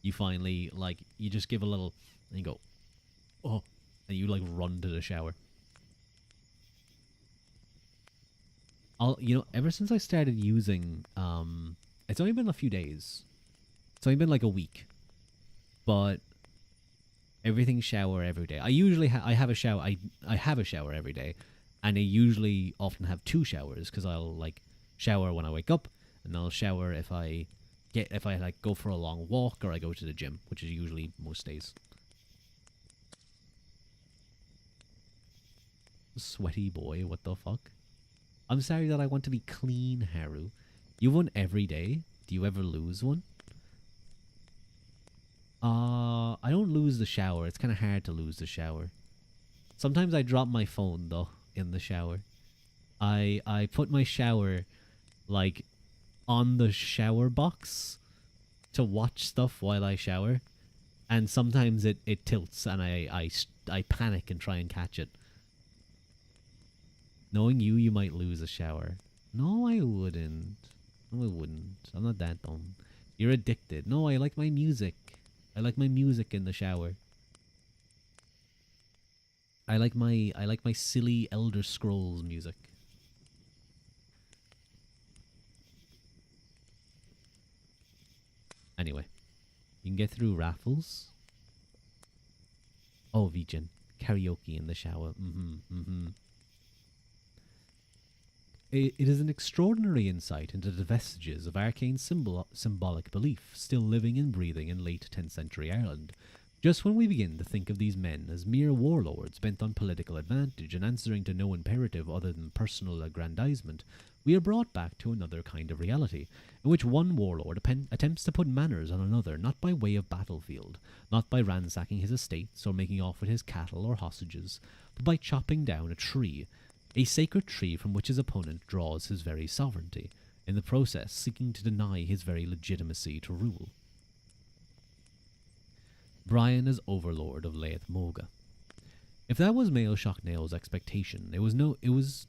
you finally like you just give a little and you go, oh, and you like run to the shower. Ever since I started using it's only been a few days. It's only been like a week. But everything shower every day. I usually I have a shower. I have a shower every day, and I usually often have two showers because I'll like shower when I wake up, and I'll shower if I like go for a long walk or I go to the gym, which is usually most days. Sweaty boy, what the fuck? I'm sorry that I want to be clean, Haru. You have one every day. Do you ever lose one? I don't lose the shower. It's kind of hard to lose the shower. Sometimes I drop my phone though in the shower. I put my shower like on the shower box to watch stuff while I shower, and sometimes it tilts and I panic and try and catch it. Knowing you might lose a shower. No, I wouldn't. No, I wouldn't. I'm not that dumb. You're addicted. No, I like my music. I like my music in the shower. I like my silly Elder Scrolls music. Anyway, you can get through raffles. Oh, Vijin. Karaoke in the shower. It is an extraordinary insight into the vestiges of arcane symbolic belief still living and breathing in late 10th century Ireland. Just when we begin to think of these men as mere warlords bent on political advantage and answering to no imperative other than personal aggrandizement, we are brought back to another kind of reality, in which one warlord attempts to put manners on another not by way of battlefield, not by ransacking his estates or making off with his cattle or hostages, but by chopping down a tree, a sacred tree from which his opponent draws his very sovereignty, in the process seeking to deny his very legitimacy to rule. Brian is overlord of Leath Moga. If that was Mael Shocknail's expectation, it was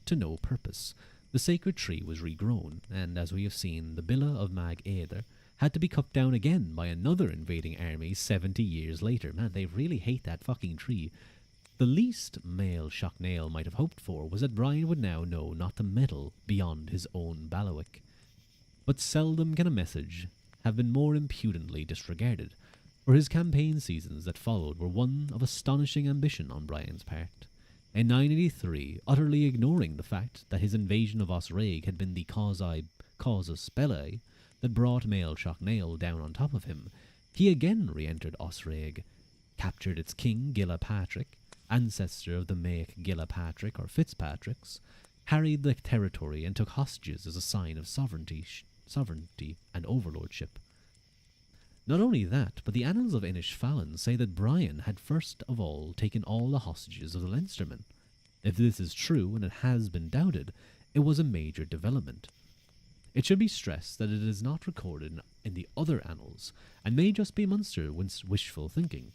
to no purpose. The sacred tree was regrown, and as we have seen, the Billa of Mag Aether had to be cut down again by another invading army 70 years later. Man, they really hate that fucking tree. The least Mael Shocknail might have hoped for was that Brian would now know not to meddle beyond his own bailiwick. But seldom can a message have been more impudently disregarded, for his campaign seasons that followed were one of astonishing ambition on Brian's part. In 983, utterly ignoring the fact that his invasion of Osraig had been the casus belli that brought Mael Shocknail down on top of him, he again re-entered Osraig, captured its king Gilpatrick, ancestor of the Mac Gilpatrick or Fitzpatricks, harried the territory and took hostages as a sign of sovereignty and overlordship. Not only that, but the annals of Inishfallen say that Brian had first of all taken all the hostages of the Leinstermen. If this is true, and it has been doubted, it was a major development. It should be stressed that it is not recorded in the other annals, and may just be Munster wishful thinking.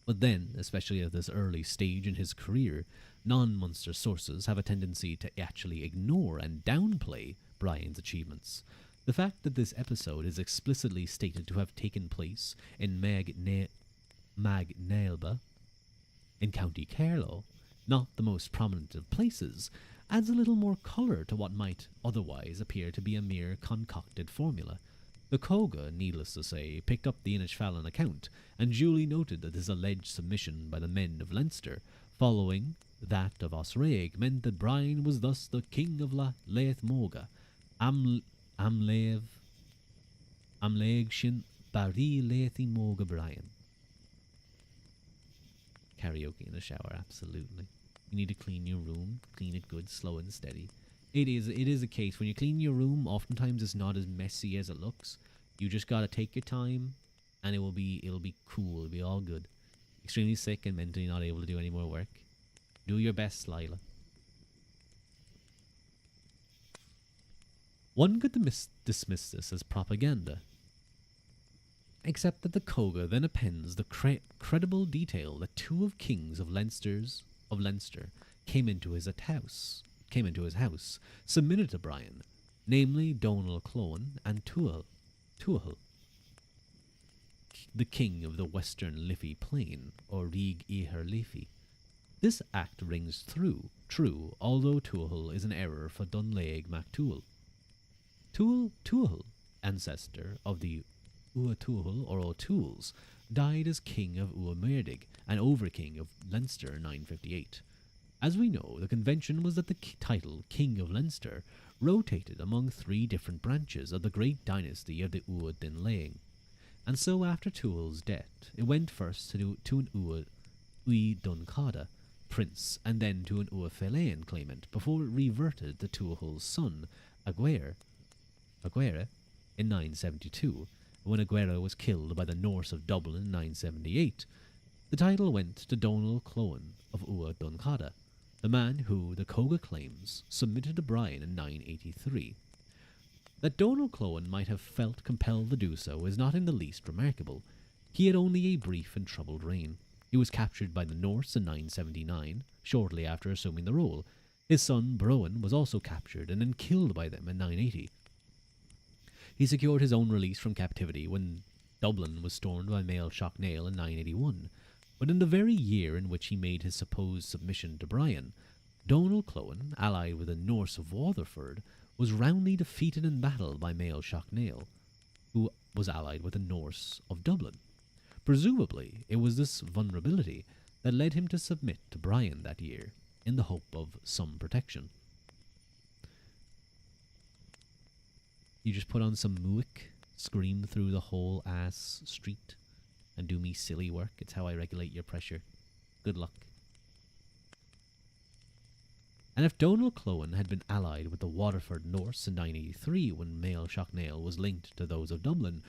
But then, especially at this early stage in his career, non-Munster sources have a tendency to actually ignore and downplay Brian's achievements. The fact that this episode is explicitly stated to have taken place in Magnaelba, in County Carlow, not the most prominent of places, adds a little more colour to what might otherwise appear to be a mere concocted formula. The Koga, needless to say, picked up the Inishfallen account, and duly noted that this alleged submission by the men of Leinster, following that of Osraig, meant that Brian was thus the king of Leath Moga, Amlaeg Shin Barry Lethi Morga Brian. Karaoke in the shower, absolutely. You need to clean your room, clean it good, slow and steady. It is a case when you clean your room, oftentimes it's not as messy as it looks. You just gotta take your time, and it'll be cool, it'll be all good. Extremely sick and mentally not able to do any more work. Do your best, Lila. One could dismiss this as propaganda, except that the Coga then appends the credible detail that two of kings of Leinster came into his house, submitted to Brian, namely Donal Clohan and Tuathal, the king of the western Liffey Plain, or Rig Iher Liffey. This act rings true, although Tuathal is an error for Dunleag MacTual. Tuathal, ancestor of the Tuathal or O'Tools, died as king of Muirdig and overking of Leinster in 958. As we know, the convention was that the title King of Leinster rotated among three different branches of the great dynasty of the Dunleag. And so after Tuathal's death, it went first to an Ui Duncada prince, and then to an Felain claimant, before it reverted to Tuathal's son, Aguera, in 972. When Aguera was killed by the Norse of Dublin in 978, the title went to Donal Clohan of Duncada, the man who, the Coga claims, submitted to Brian in 983. That Donal Clohan might have felt compelled to do so is not in the least remarkable. He had only a brief and troubled reign. He was captured by the Norse in 979, shortly after assuming the role. His son Browan was also captured and then killed by them in 980. He secured his own release from captivity when Dublin was stormed by Mael Shocknail in 981, but in the very year in which he made his supposed submission to Brian, Donal Clohan, allied with the Norse of Waterford, was roundly defeated in battle by Mael Shocknail, who was allied with the Norse of Dublin. Presumably, it was this vulnerability that led him to submit to Brian that year, in the hope of some protection. You just put on some muick, scream through the whole ass street, and do me silly work. It's how I regulate your pressure. Good luck. And if Donal Clohan had been allied with the Waterford Norse in 983 when Mael Shocknail was linked to those of Dublin,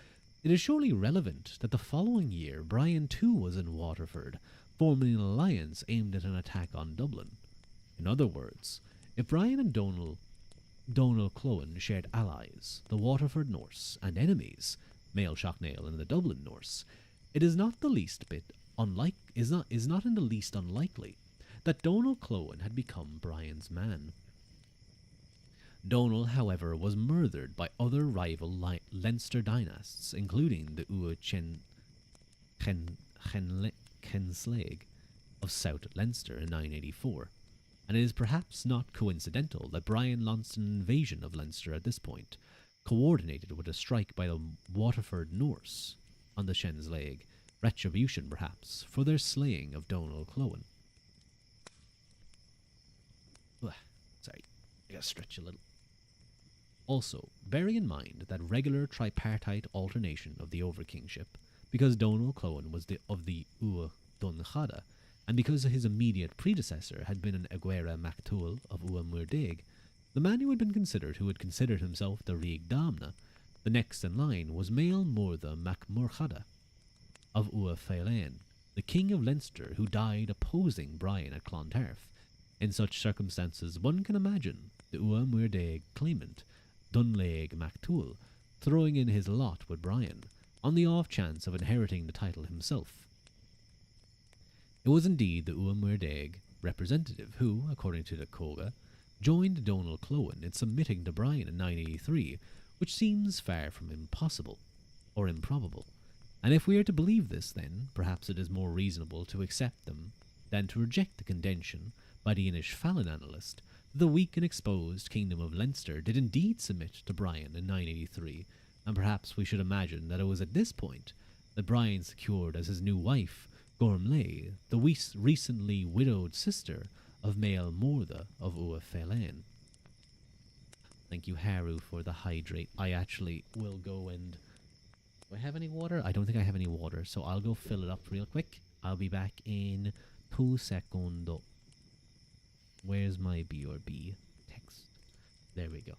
it is surely relevant that the following year Brian too was in Waterford, forming an alliance aimed at an attack on Dublin. In other words, if Brian and Donal Clohan shared allies, the Waterford Norse, and enemies, Mael Shocknail and the Dublin Norse, it is not in the least unlikely that Donal Clohan had become Brian's man. Donal, however, was murdered by other rival Leinster dynasts, including the Chenslaig of South Leinster in 984, and it is perhaps not coincidental that Brian launched an invasion of Leinster at this point, coordinated with a strike by the Waterford Norse on the Chenslaig, retribution perhaps for their slaying of Donal Clohan. Sorry, I gotta stretch a little. Also, bearing in mind that regular tripartite alternation of the overkingship, because Donal Clohan was of the Ua Duncada, and because his immediate predecessor had been an Aguera MacTual of Ua Muirdig, the man who had considered himself the Rig Damna, the next in line was Mael Morda MacMurchada of Ua Felain, the king of Leinster who died opposing Brian at Clontarf. In such circumstances, one can imagine the Ua Muirdig claimant, Dunleag MacTual, throwing in his lot with Brian, on the off chance of inheriting the title himself. It was indeed the Ua Muirdig representative who, according to the Coga, joined Donal Clohan in submitting to Brian in 983, which seems far from impossible, or improbable. And if we are to believe this, then perhaps it is more reasonable to accept them than to reject the contention by the Inishfallen analyst that the weak and exposed kingdom of Leinster did indeed submit to Brian in 983, and perhaps we should imagine that it was at this point that Brian secured as his new wife Gormlay, the recently widowed sister of Mael Morda of Ua Felain. Thank you, Haru, for the hydrate. I actually will go and Do I have any water? I don't think I have any water, so I'll go fill it up real quick. I'll be back in 2 secondo. Where's my BRB text? There we go.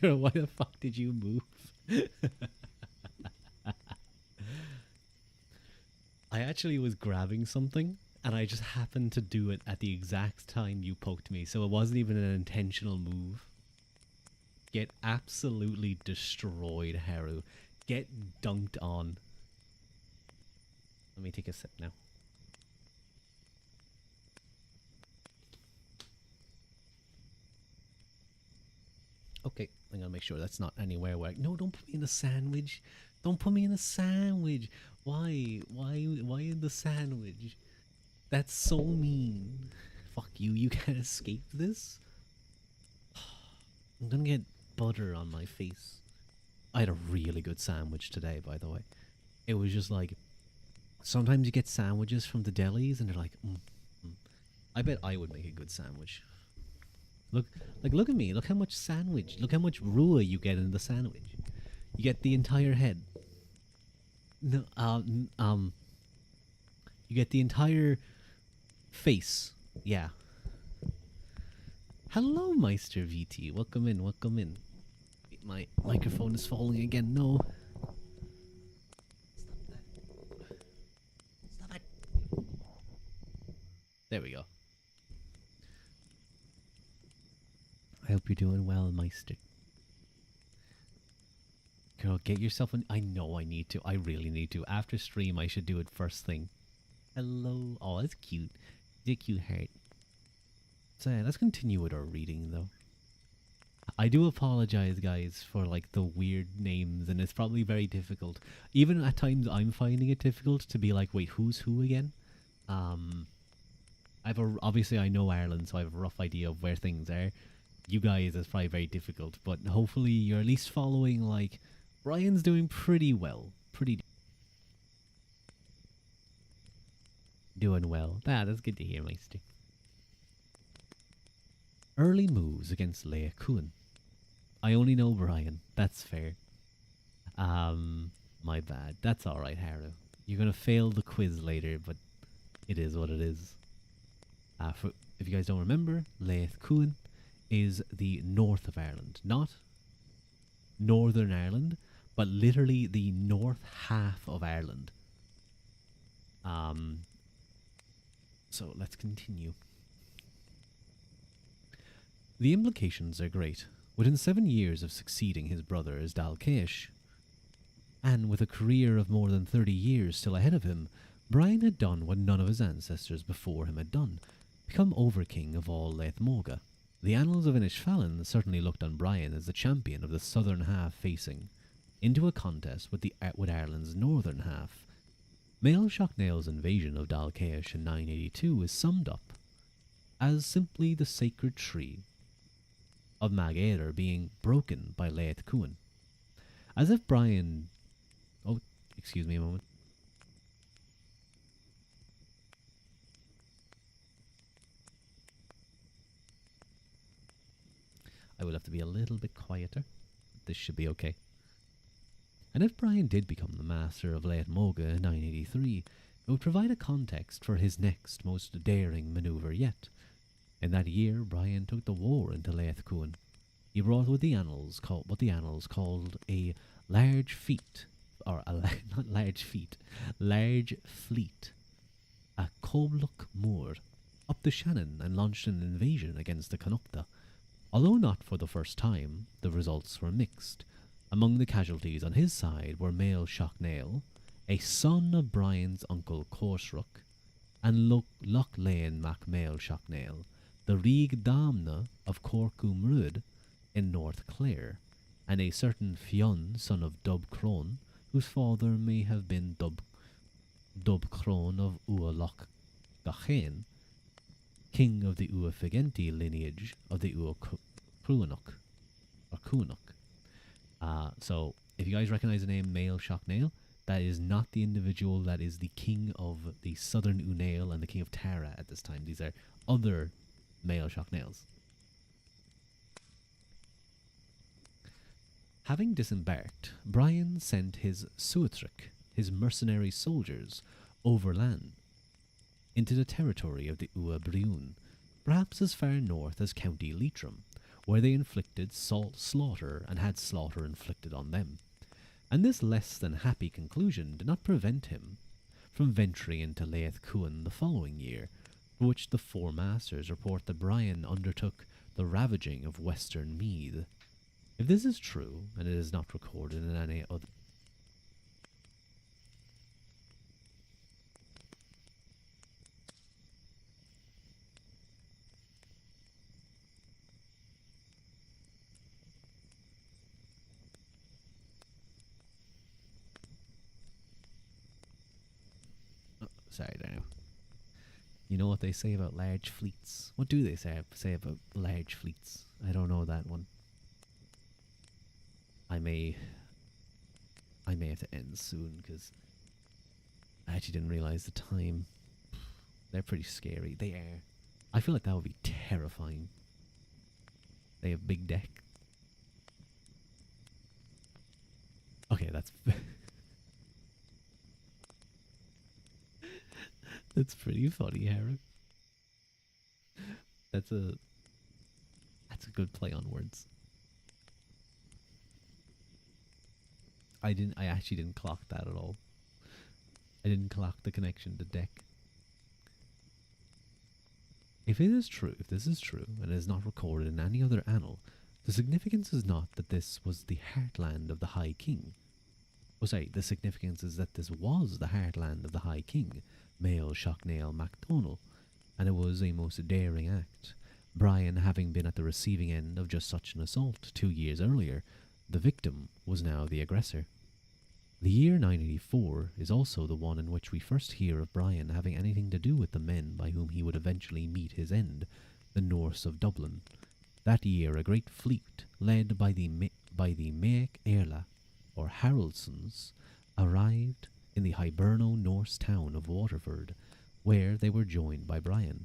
Girl, why the fuck did you move? I actually was grabbing something and I just happened to do it at the exact time you poked me, so it wasn't even an intentional move. Get absolutely destroyed, Haru. Get dunked on. Let me take a sip now. Okay, I'm gonna make sure that's not anywhere where... No, don't put me in a sandwich. Don't put me in a sandwich. Why? Why in the sandwich? That's so mean. Fuck you, you can't escape this. I'm gonna get butter on my face. I had a really good sandwich today, by the way. It was just like... Sometimes you get sandwiches from the delis and they're like... I bet I would make a good sandwich. Look at me. Look how much sandwich. Look how much Ruadh you get in the sandwich. You get the entire head. No, you get the entire face. Yeah. Hello, Meister VT. Welcome in. Welcome in. My microphone is falling again. No. Stop it. There we go. I hope you're doing well, Meister. Girl, get yourself an... I know I need to. I really need to. After stream, I should do it first thing. Hello. Oh, that's cute. It's a cute heart. So yeah, let's continue with our reading, though. I do apologize, guys, for like the weird names, and it's probably very difficult. Even at times, I'm finding it difficult to be like, wait, who's who again? Obviously, I know Ireland, so I have a rough idea of where things are. You guys, it's probably very difficult, but hopefully you're at least following, like, Brian's doing pretty well. Doing well. That's good to hear, Meister. Early moves against Leia Kuhn. I only know Brian. That's fair. My bad. That's alright, Haru. You're gonna fail the quiz later, but it is what it is. If you guys don't remember, Leia Kuhn is the north of Ireland. Not Northern Ireland, but literally the north half of Ireland. So let's continue. The implications are great. Within 7 years of succeeding his brother as Dalcash, and with a career of more than 30 years still ahead of him, Brian had done what none of his ancestors before him had done, become Overking of all Leith Morga. The annals of Inishfallen certainly looked on Brian as the champion of the southern half facing into a contest with Ireland's northern half. Mael Shocknail's invasion of Dalcash in 982 is summed up as simply the sacred tree of Mag Éireann being broken by Leith Cuan. As if Brian... Oh, excuse me a moment. I will have to be a little bit quieter. This should be okay. And if Brian did become the master of Leith Moga in 983, it would provide a context for his next most daring manoeuvre yet. In that year, Brian took the war into Leith Cuan. He brought what the annals called a large fleet, not large feet, large fleet, a Cobluk Moor, up the Shannon and launched an invasion against the Connaughta. Although not for the first time, the results were mixed. Among the casualties on his side were Mael Shocknail, a son of Brian's uncle Corsrook, and Loch Lane Mac Mael Shocknail, the Rig Damna of Corcum Ruadh in North Clare, and a certain Fionn, son of Dub Crone, whose father may have been Dub Crone of Ua Loch Gachéin, king of the Ua Figenti lineage of the Ua Cruanuk, or Cuanuk. So, if you guys recognize the name Mael Shocknail, that is not the individual that is the king of the southern Unail and the king of Tara at this time. These are other Mael Shocknails. Having disembarked, Brian sent his Suatric, his mercenary soldiers, overland into the territory of the Ua Briun, perhaps as far north as County Leitrim, where they inflicted slaughter and had slaughter inflicted on them. And this less than happy conclusion did not prevent him from venturing into Leith Cuan the following year, for which the Four Masters report that Brian undertook the ravaging of western Meath. If this is true, and it is not recorded in any other... Sorry, Daniel. You know what they say about large fleets? What do they say about large fleets? I don't know that one. I may have to end soon because I actually didn't realize the time. They're pretty scary. They are. I feel like that would be terrifying. They have big deck. Okay, that's that's pretty funny, Harry. That's a good play on words. I actually didn't clock that at all. I didn't clock the connection to deck. If this is true, and it is not recorded in any other annal, the significance is not that this was the heartland of the High King. The significance is that this was the heartland of the High King, Mael Shocknail MacDonald, and it was a most daring act. Brian having been at the receiving end of just such an assault 2 years earlier, the victim was now the aggressor. The year 984 is also the one in which we first hear of Brian having anything to do with the men by whom he would eventually meet his end, the Norse of Dublin. That year a great fleet, led by the Mac Éireann, or Haraldsons, arrived in the Hiberno Norse town of Waterford, where they were joined by Brian.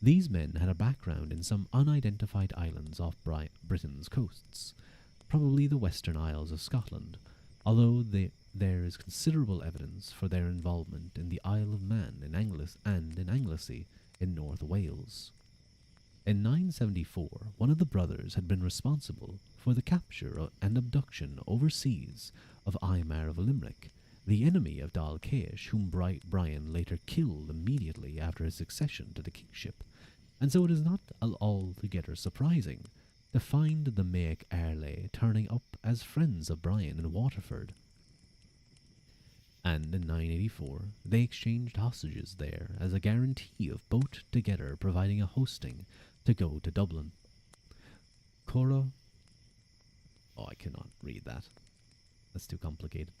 These men had a background in some unidentified islands off Britain's coasts, probably the Western Isles of Scotland, although there is considerable evidence for their involvement in the Isle of Man in Anglesey in North Wales. In 974, one of the brothers had been responsible for the capture and abduction overseas of Aymar of Limerick, the enemy of Dalkesh, whom Brian later killed immediately after his succession to the kingship, and so it is not altogether surprising to find the Mac Éireann turning up as friends of Brian in Waterford. And in 984, they exchanged hostages there as a guarantee of both together providing a hosting to go to Dublin. Cora... Oh, I cannot read that. That's too complicated.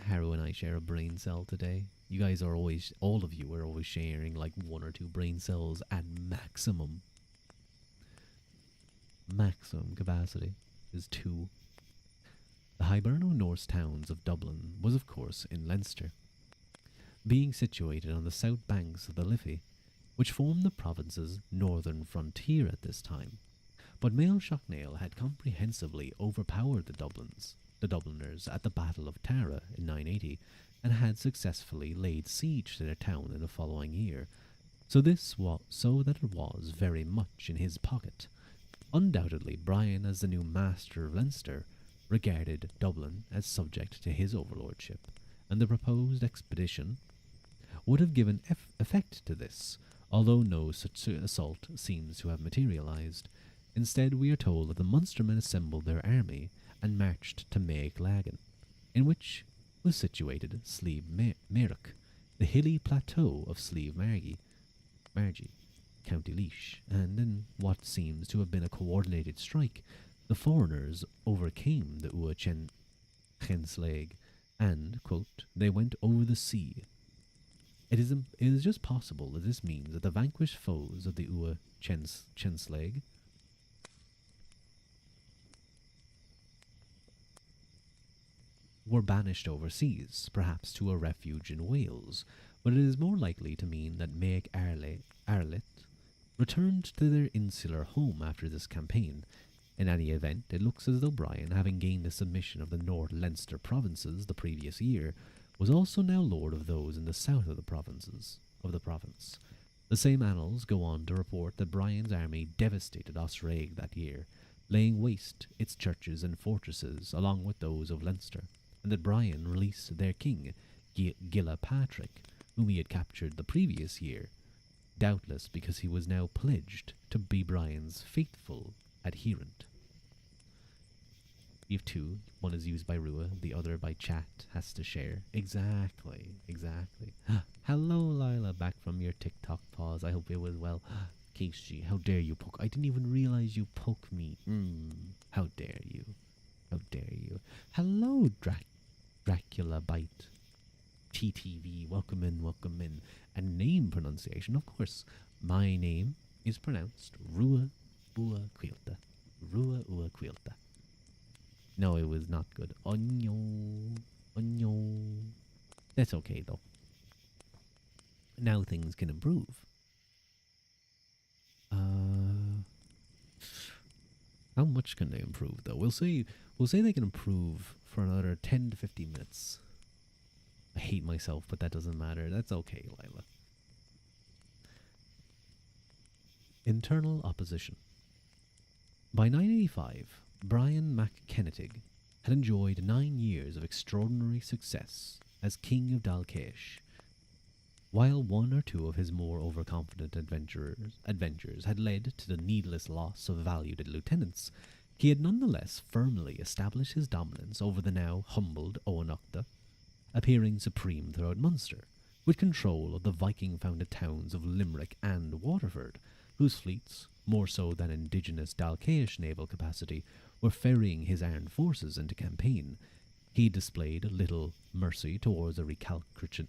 Harrow and I I share a brain cell today. You guys are always, all of you are always sharing like 1 or 2 brain cells at maximum. Maximum capacity is 2. The Hiberno-Norse towns of Dublin was of course in Leinster, being situated on the south banks of the Liffey, which formed the province's northern frontier at this time. But Mael Shocknail had comprehensively overpowered the Dubliners at the Battle of Tara in 980, and had successfully laid siege to their town in the following year, so that it was very much in his pocket. Undoubtedly, Brian, as the new master of Leinster, regarded Dublin as subject to his overlordship, and the proposed expedition would have given effect to this, although no such assault seems to have materialized. Instead, we are told that the Munstermen assembled their army and marched to Maeglagan, in which was situated Slieve Merrick, the hilly plateau of Slieve Margie, County Laois, and in what seems to have been a coordinated strike, the foreigners overcame the Ua Chenslaig and, quote, they went over the sea. It is just possible that this means that the vanquished foes of the Ua Chenslaig were banished overseas, perhaps to a refuge in Wales, but it is more likely to mean that Maeg Arlet returned to their insular home after this campaign. In any event, it looks as though Brian, having gained the submission of the North Leinster provinces the previous year, was also now lord of those in the south of the province. The same annals go on to report that Brian's army devastated Osraig that year, laying waste its churches and fortresses along with those of Leinster, and that Brian released their king, Gilla Patrick, whom he had captured the previous year, doubtless because he was now pledged to be Brian's faithful adherent. You have 2. One is used by Ruadh, the other by chat, has to share. Exactly. Hello, Lila, back from your TikTok pause. I hope it was well. Casey, how dare you poke? I didn't even realize you poke me. How dare you? Hello, Dracula Bite. TTV, welcome in. And name pronunciation, of course. My name is pronounced Ruadh Ua Quilta. No, it was not good. Onyo. That's okay, though. Now things can improve. How much can they improve, though? We'll say they can improve for another 10 to 15 minutes. I hate myself, but that doesn't matter. That's okay, Lila. Internal opposition. By 985, Brian MacKennetig had enjoyed 9 years of extraordinary success as King of Dalkesh. While 1 or 2 of his more overconfident adventures had led to the needless loss of valued lieutenants, he had nonetheless firmly established his dominance over the now humbled Oanocta, appearing supreme throughout Munster, with control of the Viking-founded towns of Limerick and Waterford, whose fleets, more so than indigenous Dalkesh naval capacity, were ferrying his armed forces into campaign. He displayed little mercy towards a recalcitrant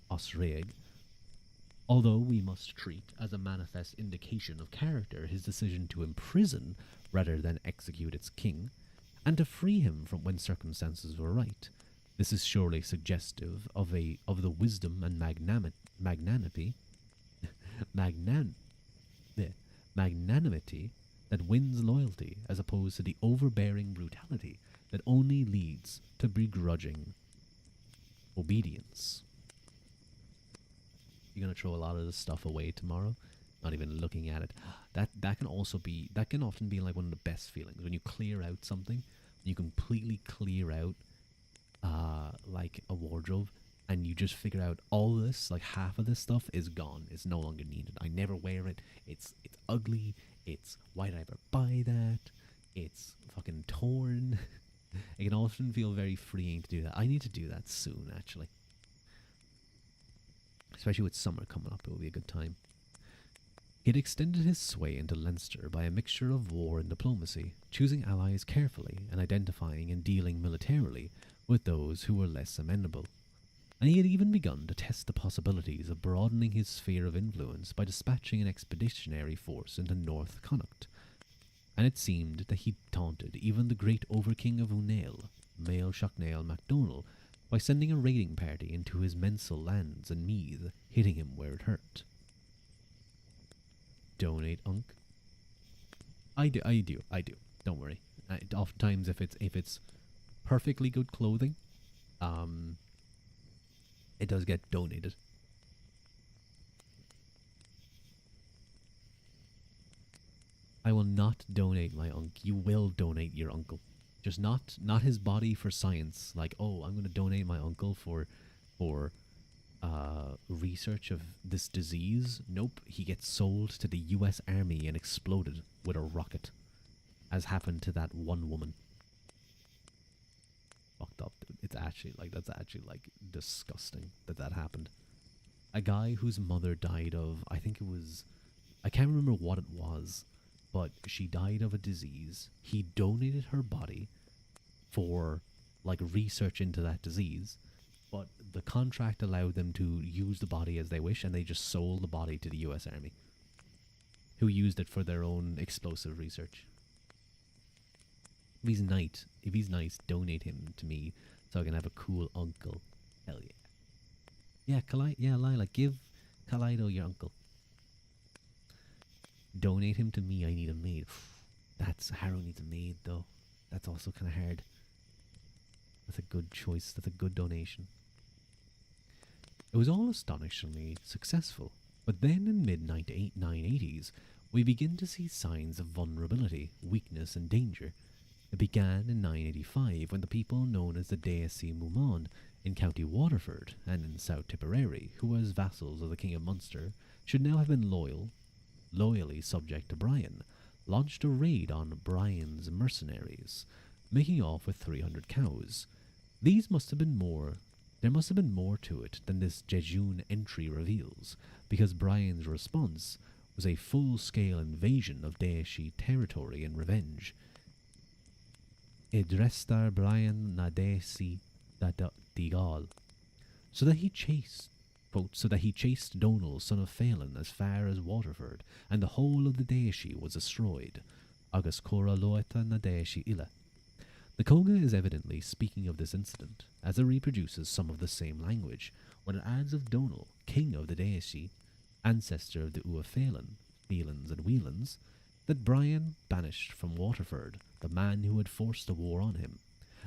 Osraig, although we must treat as a manifest indication of character his decision to imprison rather than execute its king, and to free him from when circumstances were right. This is surely suggestive of the wisdom and magnanimity that wins loyalty, as opposed to the overbearing brutality that only leads to begrudging obedience. You're gonna throw a lot of this stuff away tomorrow, not even looking at it. That can often be like one of the best feelings when you clear out something. You completely clear out like a wardrobe, and you just figure out all this, like half of this stuff is gone. It's no longer needed. I never wear it. It's ugly. It's, why did I ever buy that? It's fucking torn. It can often feel very freeing to do that. I need to do that soon, actually. Especially with summer coming up, it will be a good time. He had extended his sway into Leinster by a mixture of war and diplomacy, choosing allies carefully and identifying and dealing militarily with those who were less amenable, and he had even begun to test the possibilities of broadening his sphere of influence by dispatching an expeditionary force into North Connacht, and it seemed that he taunted even the great Overking of Unail, Mael Shocknail MacDonald, by sending a raiding party into his mensal lands and Meath, hitting him where it hurt. Donate Unk. I do. Don't worry. Oftentimes, if it's perfectly good clothing, it does get donated. I will not donate my Unk. You will donate your uncle. Just not his body for science. Like, oh, I'm going to donate my uncle for research of this disease. Nope, he gets sold to the U.S. Army and exploded with a rocket, as happened to that one woman. Fucked up, dude. It's actually like that's actually like disgusting that happened. A guy whose mother died of, I think it was, I can't remember what it was, but she died of a disease. He donated her body for like research into that disease, but the contract allowed them to use the body as they wish, and they just sold the body to the US Army, who used it for their own explosive research. If he's nice, donate him to me so I can have a cool uncle. Hell yeah. Yeah, Lila, give Kaleido your uncle. Donate him to me, I need a maid. Harrow needs a maid though. That's also kind of hard. That's a good choice. That's a good donation. It was all astonishingly successful, but then in mid-980s, we begin to see signs of vulnerability, weakness and danger. It began in 985 when the people known as the Déisi Mumon in County Waterford and in South Tipperary, who was vassals of the King of Munster, should now have been loyally subject to Brian, launched a raid on Brian's mercenaries, making off with 300 cows. There must have been more to it than this jejune entry reveals, because Brian's response was a full-scale invasion of Déisi territory in revenge. Idrestar Brian na Déisi da Digal, so that he chased Donal, son of Phelan, as far as Waterford, and the whole of the Déisi was destroyed. Agus Cora Loeta na Déisi Illa. The Koga is evidently speaking of this incident, as it reproduces some of the same language, when it adds of Donal, king of the Déisi, ancestor of the Ua Phelan, Phelans and Whelans, that Brian banished from Waterford the man who had forced the war on him.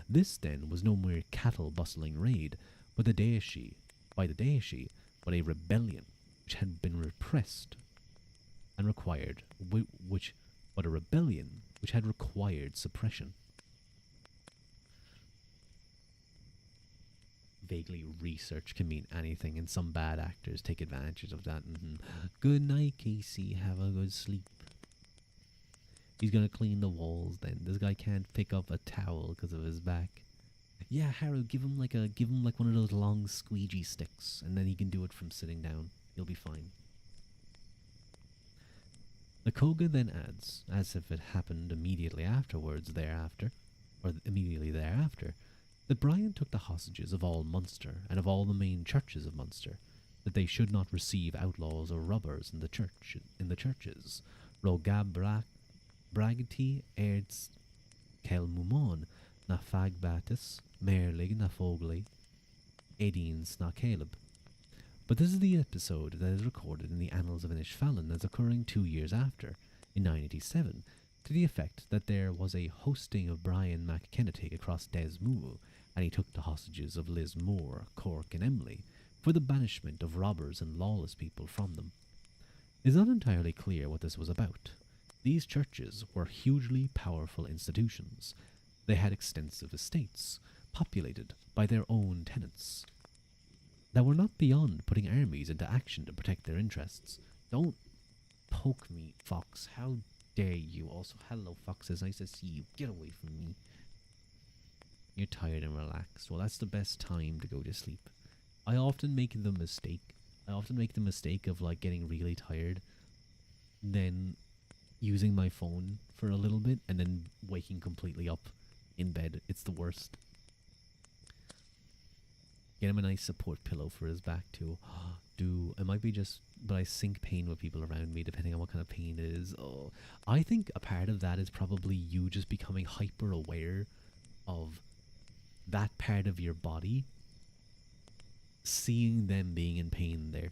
This, then, was no mere cattle-bustling raid, but a rebellion which had been repressed and required, which had required suppression. Vaguely, research can mean anything, and some bad actors take advantage of that. Good night, Casey. Have a good sleep. He's gonna clean the walls. Then this guy can't pick up a towel because of his back. Yeah, Harrow, give him like one of those long squeegee sticks, and then he can do it from sitting down. He'll be fine. The Koga then adds, as if it happened immediately thereafter, that Brian took the hostages of all Munster and of all the main churches of Munster, that they should not receive outlaws or robbers in the churches. Rogab Bragti Erds Kel Mumon na Fagbatis Merlig na Fogli Edins na Caleb. But this is the episode that is recorded in the Annals of Inishfallen as occurring 2 years after, in 987, to the effect that there was a hosting of Brian MacKennedy across Desmoor, and he took the hostages of Lismore, Cork and Emly, for the banishment of robbers and lawless people from them. It is not entirely clear what this was about. These churches were hugely powerful institutions. They had extensive estates, populated by their own tenants, that were not beyond putting armies into action to protect their interests. Don't poke me, Fox. How dare you? Also, hello, Foxes. Nice to see you. Get away from me. You're tired and relaxed. Well, that's the best time to go to sleep. I often make the mistake of like getting really tired, then using my phone for a little bit, and then waking completely up in bed. It's the worst. Get him a nice support pillow for his back too. It might be just, but I sync pain with people around me depending on what kind of pain it is. Oh, I think a part of that is probably you just becoming hyper aware of that part of your body, seeing them being in pain there.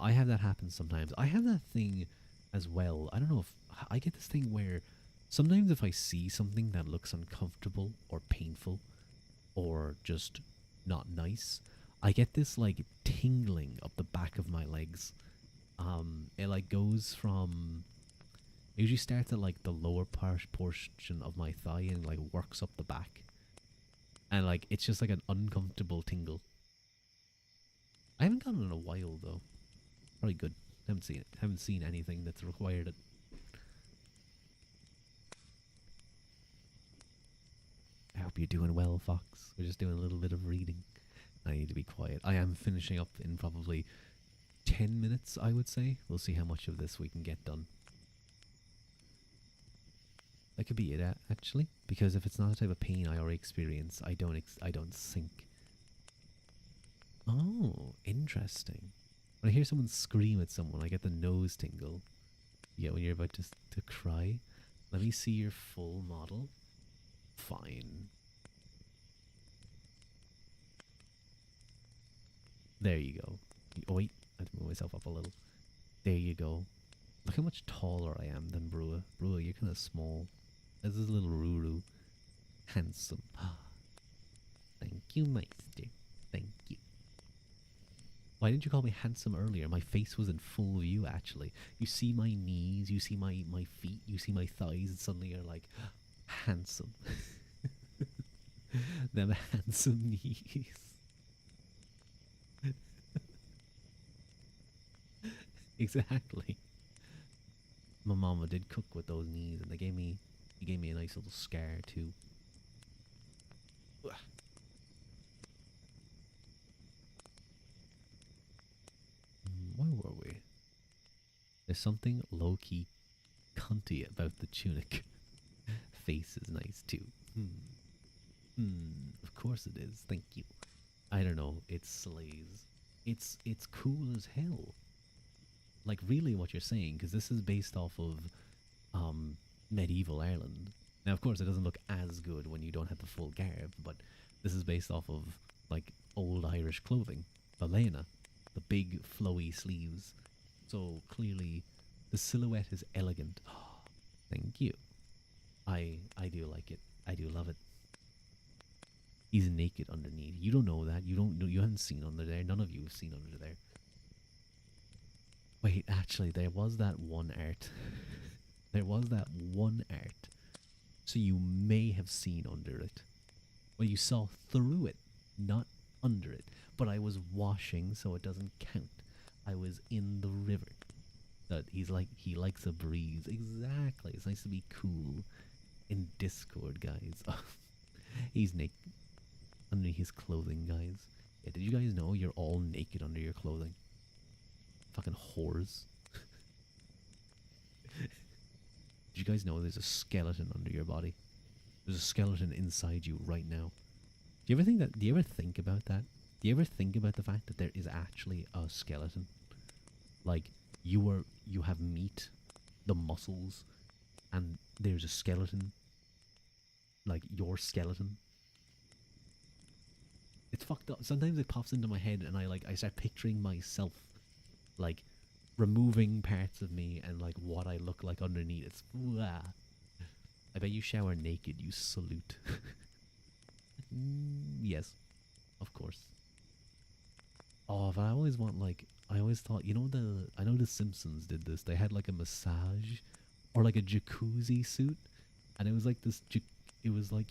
I have that happen sometimes. I have that thing as well. I don't know if I get this thing where sometimes if I see something that looks uncomfortable or painful or just not nice, I get this like tingling up the back of my legs. It like goes from, it usually starts at like the lower portion of my thigh and like works up the back. And like it's just like an uncomfortable tingle. I haven't gotten it in a while though. Probably good. Haven't seen it. Haven't seen anything that's required it. I hope you're doing well, Fox. We're just doing a little bit of reading. I need to be quiet. I am finishing up in probably 10 minutes, I would say. We'll see how much of this we can get done. That could be it, actually. Because if it's not a type of pain I already experience, I don't sink. Oh, interesting. When I hear someone scream at someone, I get the nose tingle. Yeah, when you're about to cry. Let me see your full model. Fine. There you go. Oh wait, I have to move myself up a little. There you go. Look how much taller I am than Brua. Brua, you're kind of small. This is a little Ruru. Handsome. Thank you, Meister. Thank you. Why didn't you call me handsome earlier? My face was in full view, actually. You see my knees, you see my feet, you see my thighs, and suddenly you're like, handsome. Them handsome knees. Exactly. My mama did cook with those knees, and he gave me a nice little scar too. Where were we? There's something low-key cunty about the tunic. Face is nice too. Of course it is. Thank you. I don't know. It slays. It's cool as hell. Like really what you're saying, because this is based off of medieval Ireland. Now, of course, it doesn't look as good when you don't have the full garb, but this is based off of like old Irish clothing. Balena, the big flowy sleeves. So clearly, the silhouette is elegant. Thank you. I do like it. I do love it. He's naked underneath. You don't know that. You haven't seen under there. None of you have seen under there. Wait, actually, there was that one art. There was that one art. So you may have seen under it. Well, you saw through it, not under it. But I was washing, so it doesn't count. I was in the river. That he likes a breeze. Exactly. It's nice to be cool in Discord, guys. He's naked under his clothing, guys. Yeah, did you guys know you're all naked under your clothing? Fucking whores. Did you guys know there's a skeleton under your body? There's a skeleton inside you right now. Do you ever think about that? Do you ever think about the fact that there is actually a skeleton? Like, you have meat, the muscles, and there's a skeleton. Like, your skeleton. It's fucked up. Sometimes it pops into my head and I start picturing myself, like, removing parts of me and, like, what I look like underneath. It's, I bet you shower naked, you salute. Yes, of course. Oh, but I always want, like, I always thought, I know the Simpsons did this. They had, like, a massage or, like, a jacuzzi suit. And it was like this, it was like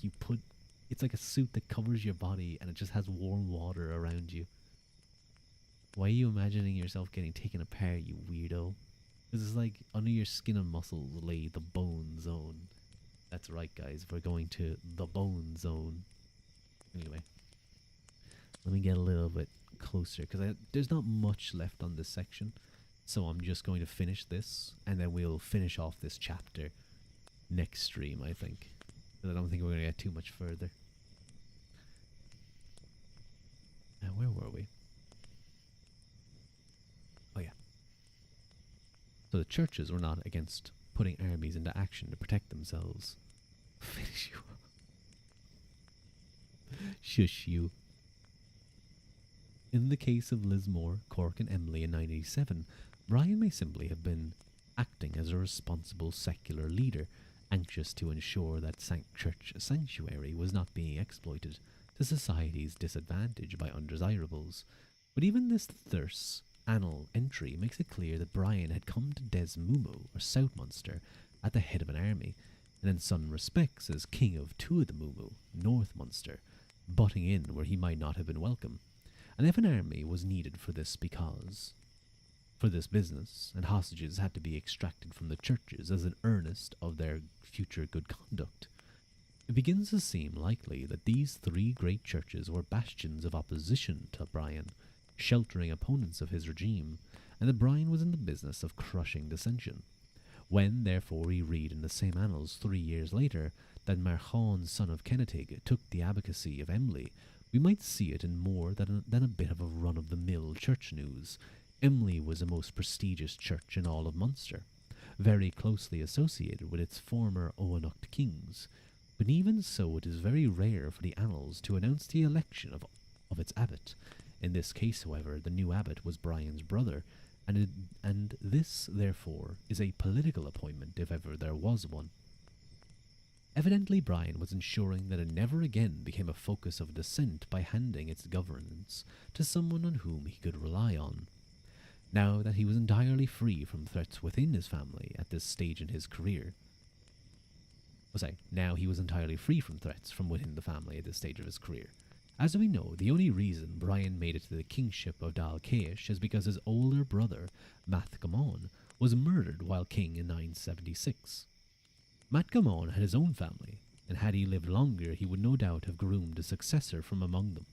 it's like a suit that covers your body and it just has warm water around you. Why are you imagining yourself getting taken apart, you weirdo? Because it's like under your skin and muscles lay the bone zone. That's right, guys. We're going to the bone zone. Anyway, let me get a little bit closer because there's not much left on this section. So I'm just going to finish this and then we'll finish off this chapter next stream, I think. But I don't think we're going to get too much further. But the churches were not against putting armies into action to protect themselves. Finish you. Shush you. In the case of Lismore, Cork, and Emily in 987, Brian may simply have been acting as a responsible secular leader, anxious to ensure that church sanctuary was not being exploited to society's disadvantage by undesirables. But even this terse annal entry makes it clear that Brian had come to Des Mumu, or South Munster, at the head of an army, and in some respects as king of two of the Mumu, North Munster, butting in where he might not have been welcome. And if an army was needed for this business, and hostages had to be extracted from the churches as an earnest of their future good conduct, it begins to seem likely that these three great churches were bastions of opposition to Brian, sheltering opponents of his regime, and that Brian was in the business of crushing dissension. When, therefore, we read in the same annals 3 years later that Marchon, son of Kennetig, took the abbacy of Emly, we might see it in more than a bit of a run-of-the-mill church news. Emly was the most prestigious church in all of Munster, very closely associated with its former Owenucht kings. But even so, it is very rare for the annals to announce the election of its abbot. In this case, however, the new abbot was Brian's brother, and this, therefore, is a political appointment if ever there was one. Evidently, Brian was ensuring that it never again became a focus of dissent by handing its governance to someone on whom he could rely on. Now that he was entirely free from threats within his family at this stage in his career, now he was entirely free from threats from within the family at this stage of his career. As we know, the only reason Brian made it to the kingship of Dal Caish is because his older brother, Mathgamon, was murdered while king in 976. Mathgamon had his own family, and had he lived longer he would no doubt have groomed a successor from among them,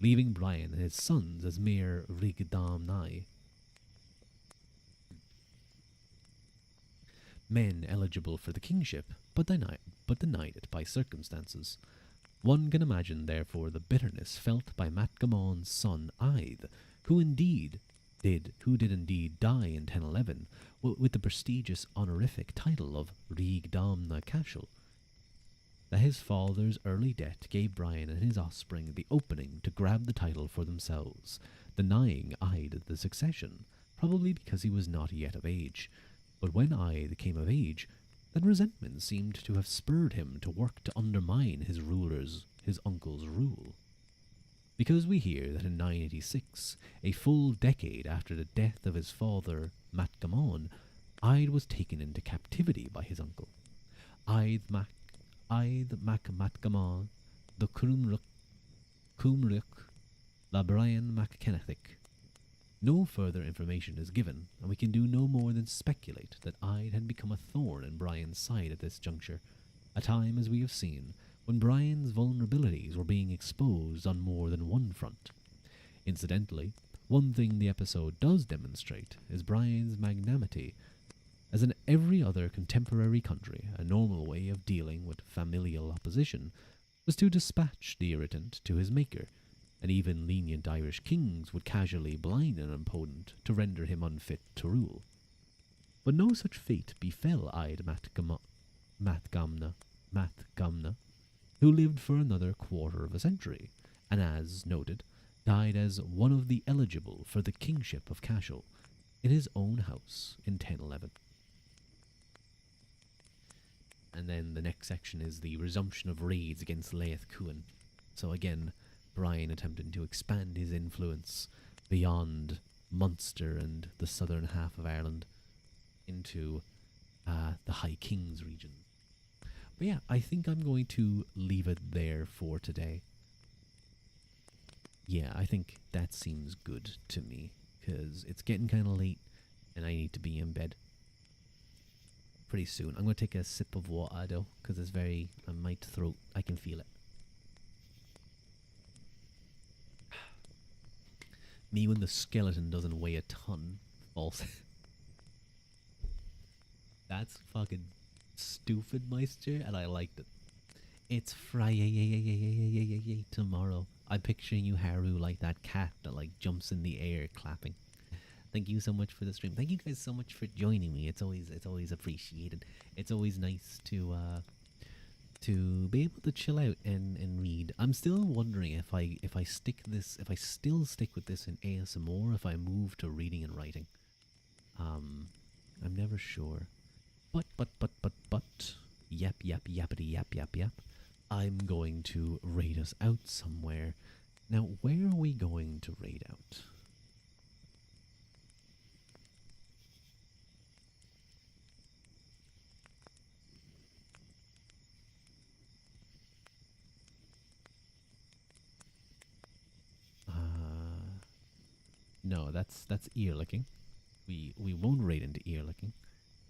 leaving Brian and his sons as mere Rigdamnai, men eligible for the kingship, but denied it by circumstances. One can imagine, therefore, the bitterness felt by Mathgamon's son Aidh, who did indeed die in 1011, with the prestigious honorific title of Rig Damna Cashel. That his father's early death gave Brian and his offspring the opening to grab the title for themselves, denying Aidh the succession, probably because he was not yet of age. But when Aidh came of age, that resentment seemed to have spurred him to work to undermine his uncle's rule. Because we hear that in 986, a full decade after the death of his father Mathgamon, Aidh was taken into captivity by his uncle. Aidh Mac Mathgamon, the Cumric, la Brian Mac Kennethig. No further information is given, and we can do no more than speculate that Aidh had become a thorn in Brian's side at this juncture, a time, as we have seen, when Brian's vulnerabilities were being exposed on more than one front. Incidentally, one thing the episode does demonstrate is Brian's magnanimity. As in every other contemporary country, a normal way of dealing with familial opposition was to dispatch the irritant to his maker, and even lenient Irish kings would casually blind an opponent to render him unfit to rule. But no such fate befell Aidh Mathgamna, who lived for another quarter of a century, and as noted, died as one of the eligible for the kingship of Cashel in his own house in 1011. And then the next section is the resumption of raids against Leith Cuan. So again, Brian attempted to expand his influence beyond Munster and the southern half of Ireland into the High Kings region. But yeah, I think I'm going to leave it there for today. Yeah, I think that seems good to me, because it's getting kind of late and I need to be in bed pretty soon. I'm going to take a sip of water though, because it's on my throat, I can feel it. Me when the skeleton doesn't weigh a ton. False. That's fucking stupid, Meister, and I liked it. It's Friday tomorrow. I'm picturing you, Haru, like that cat that like jumps in the air clapping. Thank you so much for the stream. Thank you guys so much for joining me. It's always appreciated. It's always nice to be able to chill out and read. I'm still wondering if I still stick with this in ASMR, if I move to reading and writing. I'm never sure. But yap. I'm going to raid us out somewhere. Now, where are we going to raid out? No, that's ear licking. We won't raid into ear licking.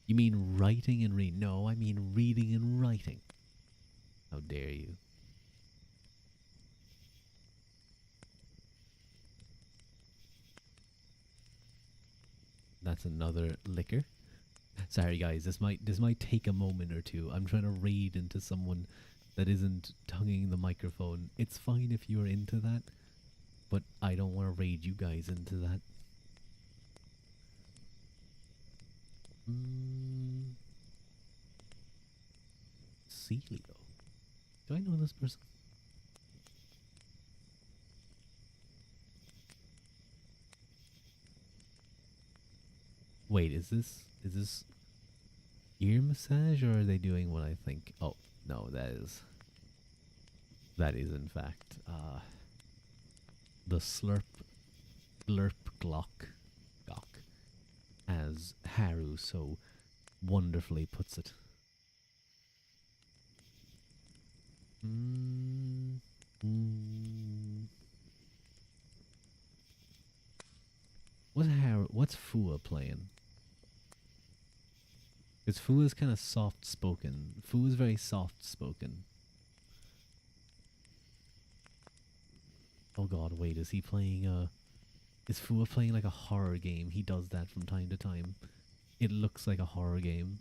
You mean writing and reading? No, I mean reading and writing. How dare you? That's another liquor. Sorry guys, this might take a moment or two. I'm trying to raid into someone that isn't tonguing the microphone. It's fine if you're into that, but I don't want to raid you guys into that. Celio. Do I know this person? Wait, is this ear massage, or are they doing what I think? Oh, no, that is in fact the glurp gok, as Haru so wonderfully puts it. What's Fua playing? Because Fua's kind of soft spoken. Fua's very soft spoken. Oh god, wait, is he playing is Fua playing like a horror game? He does that from time to time. It looks like a horror game.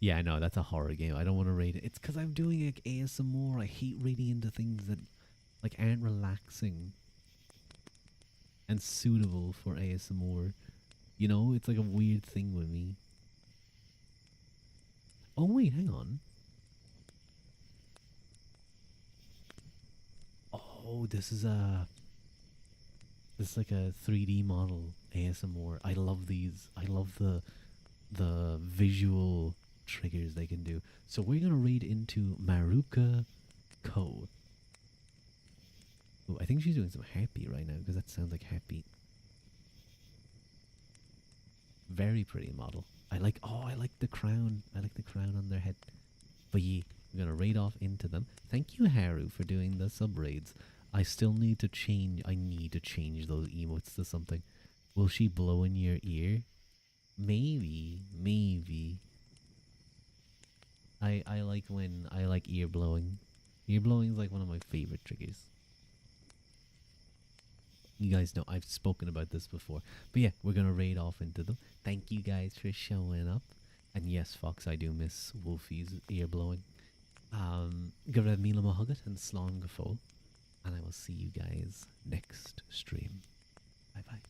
Yeah, I know, that's a horror game. I don't want to rate it. It's because I'm doing like ASMR. I hate reading into things that like aren't relaxing and suitable for ASMR. You know, it's like a weird thing with me. Oh wait, hang on. Oh, this is like a 3D model ASMR. I love these. I love the visual triggers they can do. So we're gonna read into Maruka Ko. Ooh, I think she's doing some happy right now because that sounds like happy. Very pretty model. I like the crown. I like the crown on their head. But yeah, we're gonna raid off into them. Thank you, Haru, for doing the sub raids. I still need to change. I need to change those emotes to something. Will she blow in your ear? Maybe. I like ear blowing. Ear blowing is like one of my favorite triggers. You guys know I've spoken about this before. But yeah, we're going to raid off into them. Thank you guys for showing up. And yes, Fox, I do miss Wolfie's ear blowing. Give it a Mila Mahugat and Slong Gafol. And I will see you guys next stream. Bye bye.